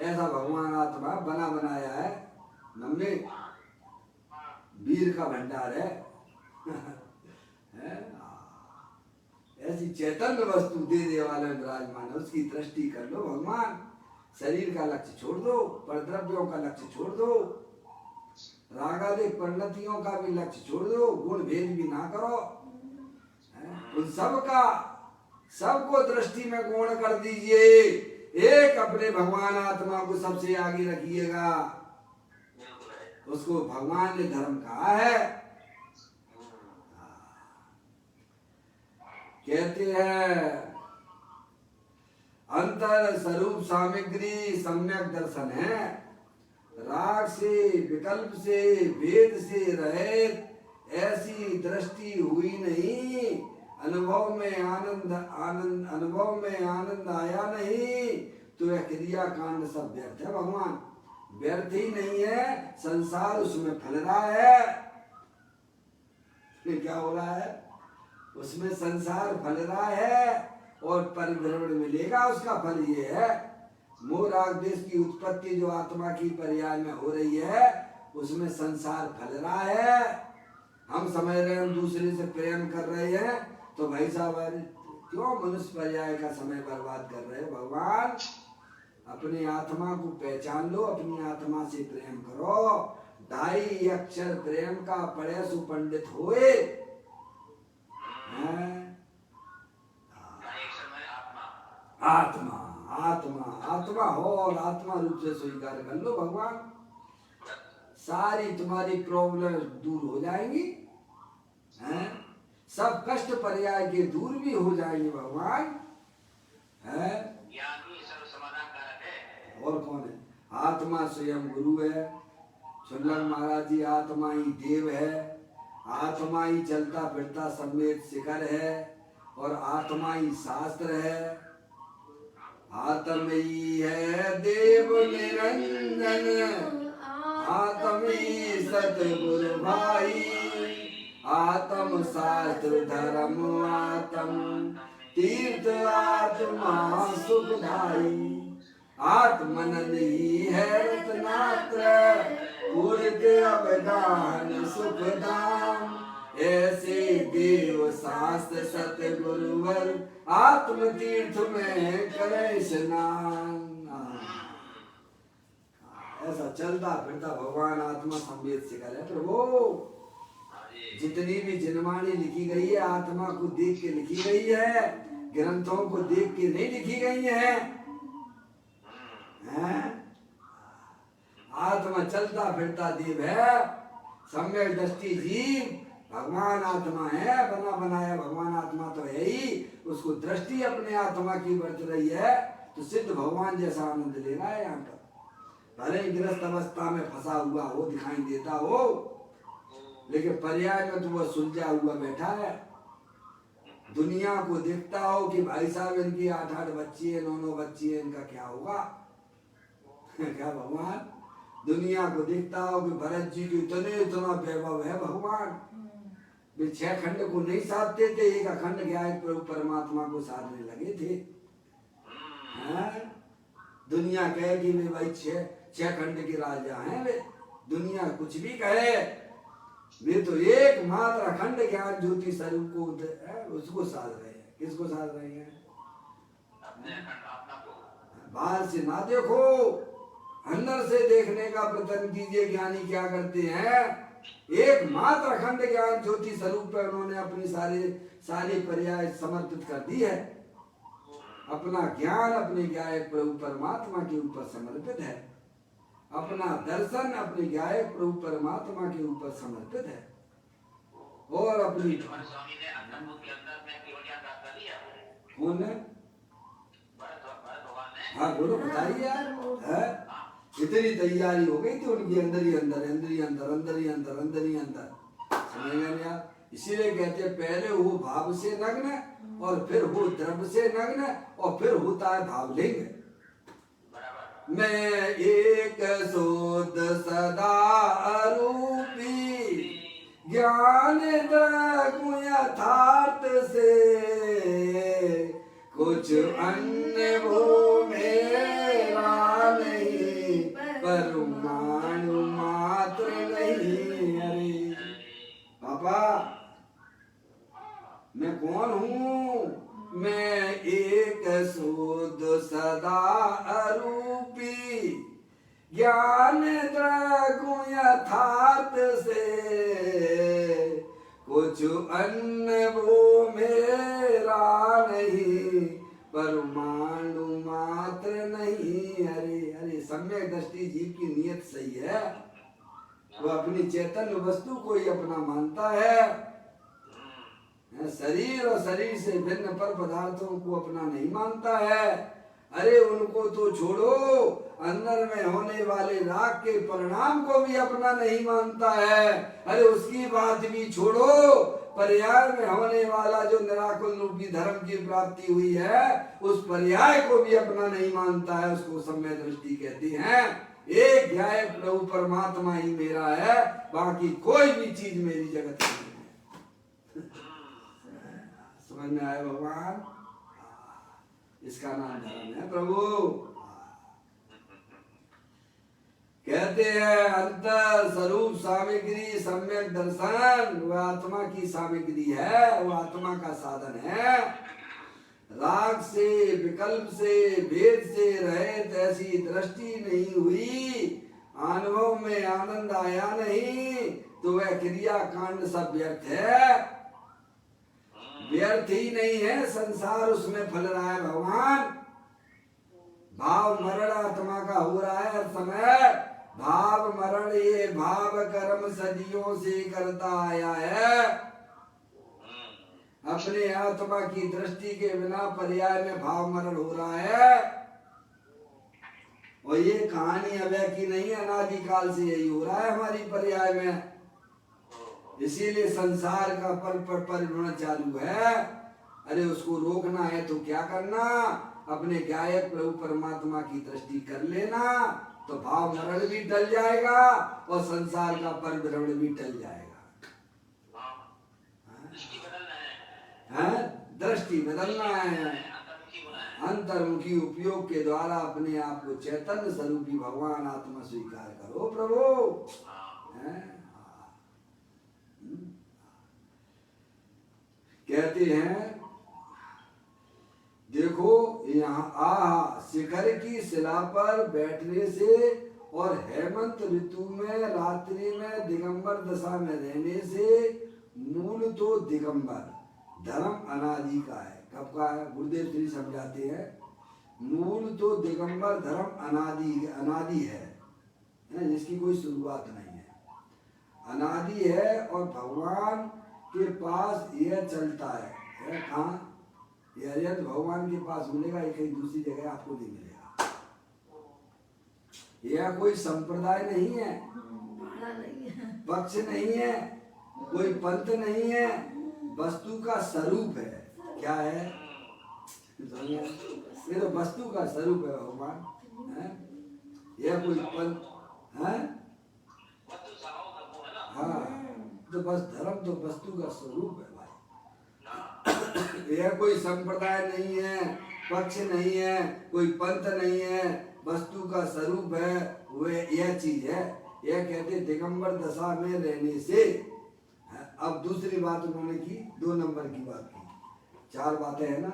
ऐसा भगवान आत्मा बना बनाया है, नम्मे वीर का भंडार है। ऐसी चैतन्य वस्तु दे दे वाले विराजमान, उसकी दृष्टि कर लो भगवान। शरीर का लक्ष्य छोड़ दो, परद्रव्यों का लक्ष्य छोड़ दो, रागादिक परिणतियों का भी लक्ष्य छोड़ दो, गुण भेद भी ना करो। उन सबको दृष्टि में गौण कर दीजिए। एक अपने भगवान आत्मा को सबसे आगे रखिएगा। उसको भगवान ने धर्म कहा है। कहते हैं अंतर स्वरूप सामग्री सम्यक दर्शन है, राग से विकल्प से भेद से रहित ऐसी दृष्टि हुई नहीं, अनुभव में आनंद आया नहीं तो यह क्रिया कांड सब व्यर्थ है। भगवान व्यर्थ ही नहीं है, संसार उसमें फल रहा है। फिर क्या हो रहा है? उसमें संसार फल रहा है और परिभ्रमण मिलेगा। उसका फल ये है, मोह राग द्वेष की उत्पत्ति जो आत्मा की पर्याय में हो रही है उसमें संसार फल रहा है। हम समझ रहे हैं हम दूसरे से प्रेम कर रहे हैं तो भाई साहब क्यों मनुष्य पर्याय का समय बर्बाद कर रहे हैं? भगवान अपनी आत्मा को पहचान लो, अपनी आत्मा से प्रेम करो। 2.5 अक्षर प्रेम का पढ़े सुपंडित होए। आत्मा आत्मा आत्मा हो और आत्मा रूप से स्वीकार कर लो भगवान, सारी तुम्हारी प्रॉब्लम दूर हो जाएंगी हैं? सब कष्ट पर्याय के दूर भी हो जाएंगे भगवान है। और कौन है? आत्मा स्वयं गुरु है। सुल्लभ महाराज जी आत्मा ही देव है, आत्मा ही चलता फिरता सम्मेद शिखर है और आत्मा ही शास्त्र है। आत्म ही है देव निरंजन, आत्म ही सतगुरु भाई, आत्म शास्त्र धर्म आत्म तीर्थ आत्मा सुखदाई। आत्मनंद ही है रत्नात्र, पूरित अवदान सुखदाम। ऐसे देव शास्त्र सतगुरुवर, आत्म तीर्थ में करे स्नान। ऐसा चलता फिरता भगवान आत्मा संवेद शिखर है प्रभु। जितनी भी जिनवाणी लिखी गई है आत्मा को देख के लिखी गई है, ग्रंथों को देख के नहीं लिखी गई है। आत्मा चलता फिरता देव है, सम्यक दृष्टि जीव। भगवान आत्मा है, बना बनाया भगवान आत्मा तो है ही, उसको दृष्टि अपने आत्मा की बरत रही है तो सिद्ध भगवान जैसा आनंद ले रहा है यहाँ पर। भले ही गृहस्थ अवस्था में फंसा हुआ हो, दिखाई देता हो, लेकिन पर्याय में तो वह सुलझा हुआ बैठा है। दुनिया को देखता हो कि भाई साहब इनकी 8-8 बच्ची है, 9-9 बच्ची है, इनका क्या होगा? क्या भगवान? दुनिया को देखता हो कि भरत जी की इतना वैभव है भगवान, वे 6 खंड को नहीं साधते थे, एक अखंड ज्ञान परमात्मा को साधने लगे थे। दुनिया कहे कि वे भाई 6 खंड के राजा हैं, वे दुनिया कुछ भी कहे, वे तो एकमात्र अखंड ज्ञान ज्योति स्वरूप को उसको साध रहे हैं। किसको साध रहे हैं? बाहर से ना देखो, अंदर से देखने का प्रयत्न कीजिए। ज्ञानी क्या करते हैं? एकमात्र अखंड ज्ञान ज्योति स्वरूप पर उन्होंने अपनी सारी पर्याय समर्पित कर दी है। अपना ज्ञान अपने गायक प्रभु परमात्मा के ऊपर समर्पित है, अपना दर्शन अपने गायक प्रभु परमात्मा के ऊपर समर्पित है। और अपनी स्वामी ने अष्टभुज के अंदर में केवल क्या प्राप्त दिया? कौन है? हाँ बोलो, बताइए यार। इतनी तैयारी हो गई थी उनकी, अंदर ही अंदर, अंदर ही अंदर, अंदर ही अंदर, अंदर ही अंदर। समझ गए यार? इसीलिए कहते हैं पहले हो भाव से नग्न और फिर हो द्रव्य से नग्न और फिर होता है भावलिंग। मैं एक शुद्ध सदा अरूपी, ज्ञान दृगु यथार्थ से, कुछ अन्य वो मेरा नहीं, परमाणु मात्र नहीं। अरे पापा, मैं कौन हूँ? मैं एक शुद्ध सदा अरूपी, ज्ञान दृगु यथार्थ से, कुछ अन्य वो मेरा नहीं, परमाणु मात्र नहीं। अरे अरे, सम्यक दृष्टि जीव की नियत सही है, वो अपनी चैतन्य वस्तु को ही अपना मानता है। शरीर और शरीर से भिन्न पर पदार्थों को अपना नहीं मानता है। अरे उनको तो छोड़ो, अंदर में होने वाले राग के परिणाम को भी अपना नहीं मानता है। अरे उसकी बात भी छोड़ो, पर्याय में होने वाला जो निराकुल रूपी धर्म की प्राप्ति हुई है, उस पर्याय को भी अपना नहीं मानता है। उसको सम्यक दृष्टि कहते हैं। एक ध्याय प्रभु परमात्मा ही मेरा है, बाकी कोई भी चीज मेरी जगत नहीं है। समझ में आया भगवान? इसका नाम धर्म है प्रभु। कहते हैं अंतर स्वरूप सामग्री सम्यक दर्शन, वह आत्मा की सामग्री है, वह आत्मा का साधन है। राग से विकल्प से भेद से रहित ऐसी दृष्टि नहीं हुई, अनुभव में आनंद आया नहीं, तो वह क्रिया कांड सब व्यर्थ है। व्यर्थ ही नहीं है, संसार उसमें फल रहा है भगवान। भाव मरण आत्मा का हो रहा है हर समय। भाव मरण ये भाव कर्म सदियों से करता आया है। अपने आत्मा की दृष्टि के बिना पर्याय में भाव मरण हो रहा है। और ये कहानी अवय की नहीं है, अनादिकाल से यही हो रहा है हमारी पर्याय में। इसीलिए संसार का परिभ्रमण चालू है। अरे उसको रोकना है तो क्या करना? अपने गायक प्रभु परमात्मा की दृष्टि कर लेना, तो भाव मरण भी टल जाएगा और संसार का परिभ्रमण भी टल जाएगा। दृष्टि बदलना है। अंतर्मुखी उपयोग के द्वारा अपने आप को चैतन्य स्वरूपी भगवान आत्मा स्वीकार करो प्रभु। कहते हैं देखो यहाँ शिखर की शिला पर बैठने से और हेमंत ऋतु में रात्रि में दिगंबर दशा में रहने से मूल तो दिगंबर धर्म अनादि का है। कब का है? गुरुदेव श्री समझाते हैं मूल तो दिगंबर धर्म अनादि है, जिसकी कोई शुरुआत नहीं है, अनादि है। और भगवान के पास यह चलता है कहाँ? यह भगवान के पास मिलेगा, ये कहीं दूसरी जगह आपको नहीं मिलेगा। यह कोई संप्रदाय नहीं है, पक्ष नहीं है, कोई पंथ नहीं है, वस्तु का स्वरूप है। क्या है? ये तो वस्तु का स्वरूप है भगवान। यह कोई पंथ है? हाँ, तो बस धर्म तो वस्तु का स्वरूप है भाई। यह कोई संप्रदाय नहीं है, पक्ष नहीं है, कोई पंथ नहीं है, वस्तु का स्वरूप है। वह यह चीज है। यह कहते दिगंबर दशा में रहने से। अब दूसरी बात उन्होंने की, 2 नंबर की बात की। 4 बातें हैं ना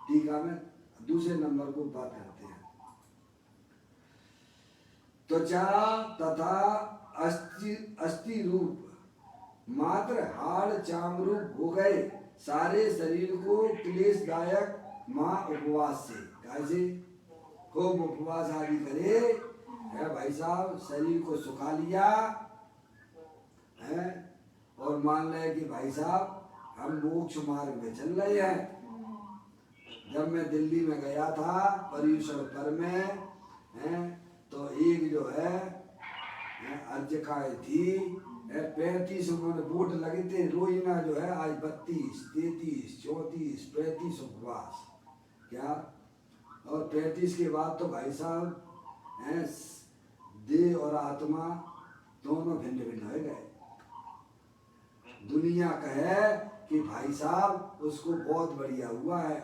टीका में, दूसरे नंबर को बात करते हैं। त्वचा तथा अस्थि रूप मात्र हाड़ चाम रूप हो गए सारे शरीर को क्लेशदायक माँ उपवास से। कैसे? खूब उपवास आदि करे है भाई साहब, शरीर को सुखा लिया है और मान रहे कि भाई साहब हम मोक्ष मार्ग में चल रहे हैं। जब मैं दिल्ली में गया था पर्यूषण पर में तो एक जो है अर्जकाएं थी 35 उन्होंने वोट लगे थे। रोजाना जो है आज 32, 33, 34, 35 उपवास। क्या? और 35 के बाद तो भाई साहब देह और आत्मा दोनों भिन्न भिन्न हो गए। दुनिया कहे कि भाई साहब उसको बहुत बढ़िया हुआ है।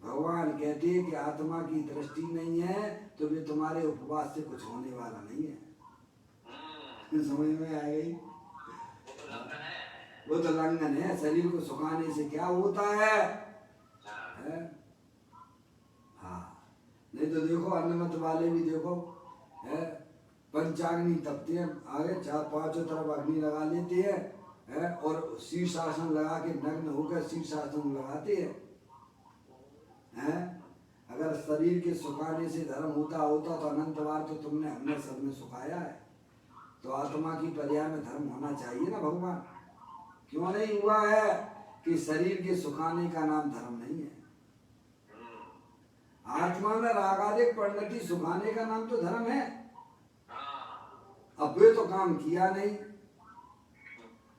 भगवान कहते हैं कि आत्मा की दृष्टि नहीं है तो वे तुम्हारे उपवास से कुछ होने वाला नहीं है। समझ में आ गई? वो तो लंघन है। शरीर को सुखाने से क्या होता है? हाँ, नहीं तो देखो अन्नमत वाले भी देखो है पंचाग्नि तपते हैं, आगे 4-5 तरफ अग्नि लगा लेते हैं और शीर्षासन लगा के नग्न होकर शीर्षासन लगाते हैं। अगर शरीर के सुखाने से धर्म होता तो अनंत बार तो तुमने हमने सब में सुखाया है। तो आत्मा की पर्याय में धर्म होना चाहिए ना भगवान। क्यों नहीं हुआ है कि शरीर के सुखाने का नाम धर्म नहीं है। आत्मा में रागादिक परिणति सुखाने का नाम तो धर्म है। हाँ, अब वे तो काम किया नहीं,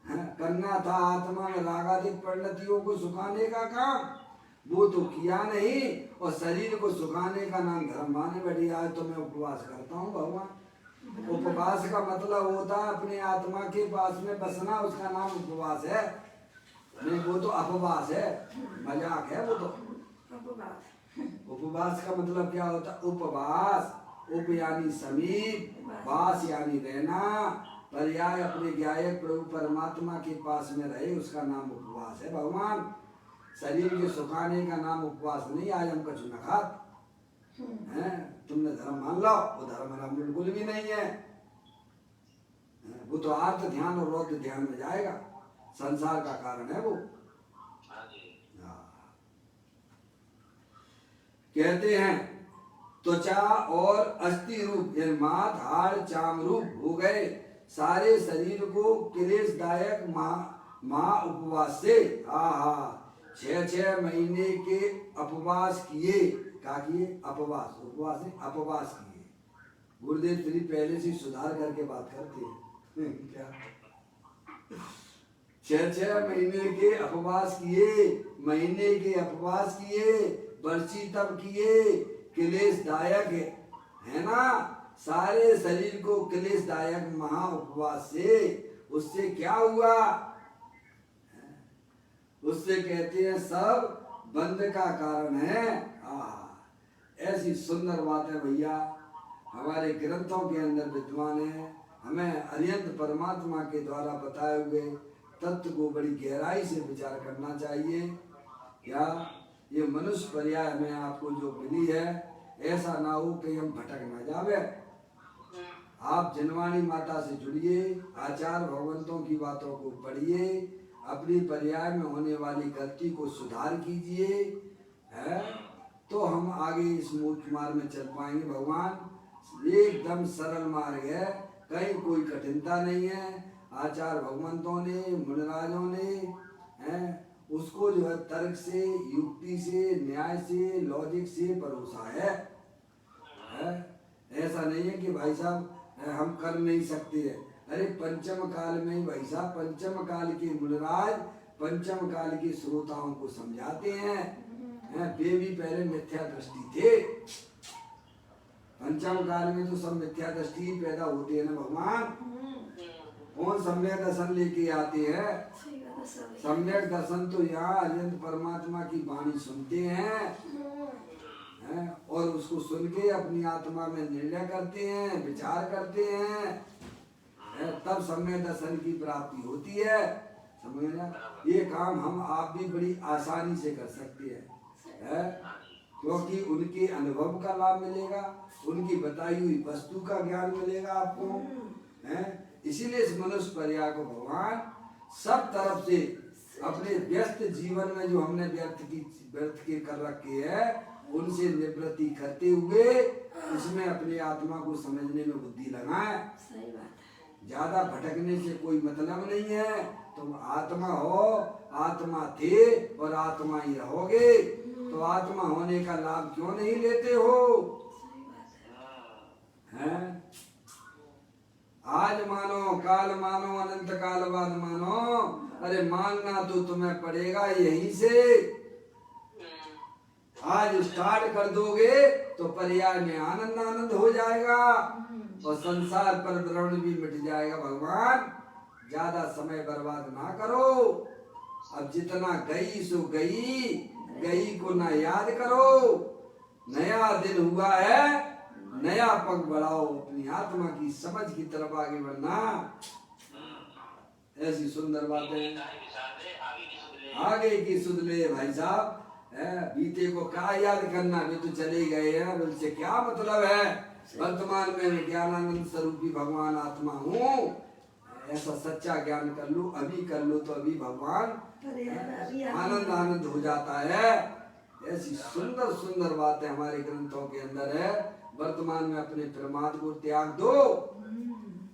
करना था आत्मा में रागादिक परिणतियों को सुखाने का काम, वो तो किया नहीं, और शरीर को सुखाने का नाम धर्म माने बैठी। आज तो मैं उपवास करता हूँ भगवान। उपवास का मतलब होता है अपने आत्मा के पास में बसना, उसका नाम उपवास है। नहीं, वो तो अपवास है, मजाक है वो तो। उपवास का मतलब क्या होता है? उपवास, उप यानी समीप, वास यानी रहना, पर्याय अपने ज्ञायक प्रभु परमात्मा के पास में रहे, उसका नाम उपवास है भगवान। शरीर के सुखाने का नाम उपवास नहीं। आज हम कछु न खात हैं, तुमने धर्म मान लो, वो धर्म नाम बिल्कुल भी नहीं है। वो तो आर्त ध्यान और रौद्र ध्यान में जाएगा, संसार का कारण है वो। हाँ जी, कहते हैं त्वचा और अस्थि रूप मांस हाड़ चाम रूप हो गए सारे शरीर को क्लेशदायक माँ उपवास से 6 महीने के अपवास किए। क्या किए? अपवास, उपवास नहीं, अपवास किए। गुरुदेव श्री पहले से सुधार करके बात करते हैं क्या? 6 महीने के अपवास किए, महीने के अपवास किए, वर्षी तब किए, क्लेशदायक है ना, सारे शरीर को क्लेशदायक महा उपवास से। उससे क्या हुआ? उससे कहते हैं सब बंध का कारण है। ऐसी सुंदर बात है भैया, हमारे ग्रंथों के अंदर विद्वान है। हमें अरिहंत परमात्मा के द्वारा बताए हुए तत्व को बड़ी गहराई से विचार करना चाहिए। क्या ये मनुष्य पर्याय हमें आपको जो मिली है, ऐसा ना हो कि हम भटक ना जावे। आप जनवाणी माता से जुड़िए, आचार्य भगवंतों की बातों को पढ़िए, अपनी पर्याय में होने वाली गलती को सुधार कीजिए, है तो हम आगे इस मोक्ष मार्ग में चल पाएंगे। भगवान एकदम सरल मार्ग है, कहीं कोई कठिनता नहीं है। आचार्य भगवंतों ने, मुनिराजों ने उसको जो है तर्क से, युक्ति से, न्याय से, लॉजिक से परोसा है। ऐसा नहीं है कि भाई साहब हम कर नहीं सकते हैं। अरे पंचम काल में भाई साहब, पंचम काल के मुनिराज पंचम काल के श्रोताओं को समझाते हैं। वे भी पहले मिथ्या दृष्टि थे। पंचम काल में तो सब मिथ्या दृष्टि पैदा होती है ना भगवान। कौन सम्यक दर्शन लेके आते हैं? सम्यक दर्शन तो यहाँ अरिहंत परमात्मा की वाणी सुनते हैं, और उसको सुन के अपनी आत्मा में निर्णय करते हैं, विचार करते हैं, तब सम्यक दर्शन की प्राप्ति होती है। समझ ना? ये काम हम आप भी बड़ी आसानी से कर सकते हैं, क्योंकि उनके अनुभव का लाभ मिलेगा, उनकी बताई हुई वस्तु का ज्ञान मिलेगा आपको। इसीलिए इस मनुष्य पर्याय को भगवान सब तरफ से अपने व्यस्त जीवन में जो हमने व्यर्थ के कर रखे हैं, उनसे निवृत्ति करते हुए इसमें अपने आत्मा को समझने में बुद्धि लगाएं। ज्यादा भटकने से कोई मतलब नहीं है। तुम आत्मा हो, आत्मा थे और आत्मा ही रहोगे, तो आत्मा होने का लाभ क्यों नहीं लेते हो? हैं? आज मानो, काल मानो, अनंत काल बाद मानो, अरे मानना तो तुम्हें पड़ेगा यहीं से। आज स्टार्ट कर दोगे तो पर्याय में आनंद आनंद हो जाएगा, और संसार पर द्रवण भी मिट जाएगा। भगवान ज्यादा समय बर्बाद ना करो। अब जितना गई सो गई, गई को ना याद करो। नया दिन हुआ है, नया पग बढ़ाओ, अपनी आत्मा की समझ की तरफ आगे बढ़ना। ऐसी सुंदर बातें आगे की सुध ले भाई साहब। बीते को क्या याद करना, वे तो चले गए हैं, उनसे क्या मतलब है। वर्तमान में मैं ज्ञानानंद स्वरूपी भगवान आत्मा हूँ, ऐसा सच्चा ज्ञान कर लो, अभी कर लो तो अभी भगवान आनंद आनंद हो जाता है। ऐसी सुंदर सुंदर बातें हमारे ग्रंथों के अंदर है। वर्तमान में अपने प्रमाद को त्याग दो।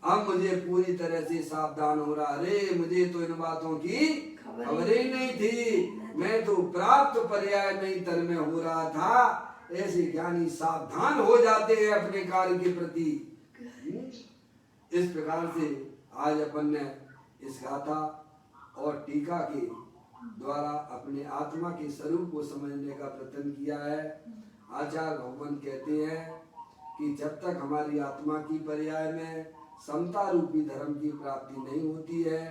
अब मुझे पूरी तरह से सावधान हो रहा, अरे मुझे तो इन बातों की खबर ही नहीं थी। मैं तो प्राप्त पर्याय में ही तर में हो रहा था, ऐसे ज्ञानी सावधान हो जाते हैं अपने कार्य के प्रति। इस प्रकार से आज अपन ने इस गाथा और टीका के द्वारा अपने आत्मा के स्वरूप को समझने का प्रयत्न किया है। आचार्य भगवान कहते हैं कि जब तक हमारी आत्मा की पर्याय में समता रूपी धर्म की प्राप्ति नहीं होती है,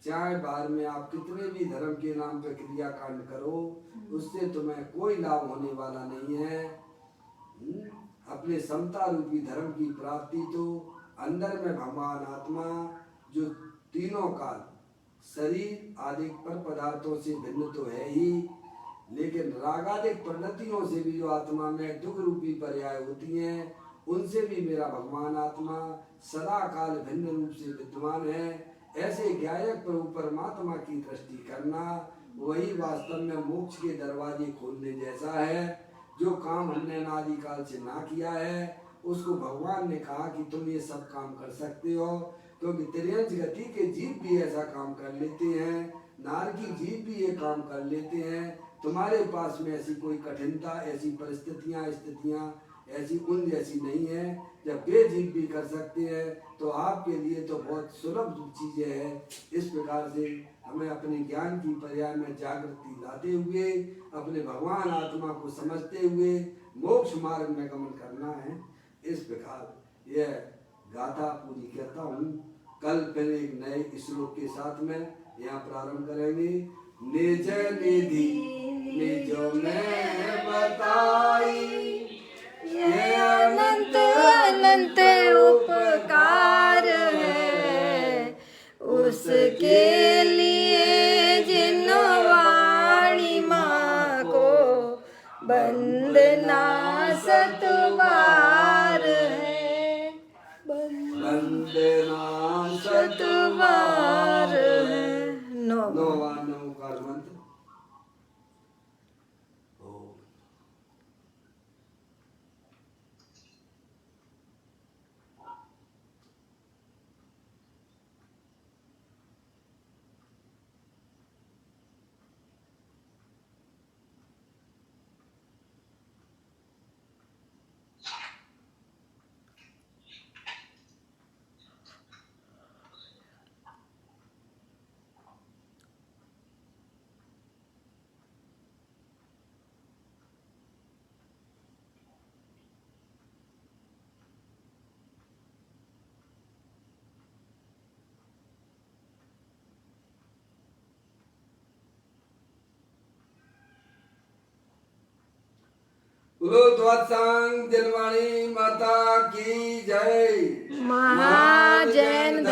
चाहे बार में आप कितने भी धर्म के नाम पर क्रिया कांड करो, उससे तुम्हें कोई लाभ होने वाला नहीं है। अपने समता रूपी धर्म की प्राप्ति तो अंदर में भगवान आत्मा जो तीनों काल शरीर आदि पर पदार्थों से भिन्न तो है ही, लेकिन रागादिक प्रवृत्तियों से भी जो आत्मा में दुख रूपी पर्याय होती हैं, उनसे भी मेरा भगवान आत्मा सदा काल भिन्न रूप से विद्यमान है। ऐसे ज्ञायक प्रभु परमात्मा की दृष्टि करना वही वास्तव में मोक्ष के दरवाजे खोलने जैसा है। जो काम हमने अनादिकाल से ना किया है, उसको भगवान ने कहा कि तुम ये सब काम कर सकते हो, क्योंकि त्रियंश गति के जीव भी ऐसा काम कर लेते हैं, नार की जीव भी ये काम कर लेते हैं। तुम्हारे पास में ऐसी कोई कठिनता, ऐसी परिस्थितियां स्थितियां ऐसी उन जैसी नहीं है। जब वे जीव भी कर सकते हैं तो आपके लिए तो बहुत सुलभ चीजें हैं। इस प्रकार से हमें अपने ज्ञान की पर्याय में जागृति लाते हुए अपने भगवान आत्मा को समझते हुए मोक्ष मार्ग में गमन करना है। इस प्रकार यह गाथा पूरी करता हूँ। कल फिर एक नए श्लोक के साथ में यहाँ प्रारंभ करेंगे। निज निधि निज में बताई, ये अनंत अनंत उपकार है, उसके लिए जिन वाणी माँ को वंदना सतबार है, वंदना सतबार है। नौवा नौकार मंत्र। बोलो ध्वजंग दिलवाणी माता की जय। महाजैन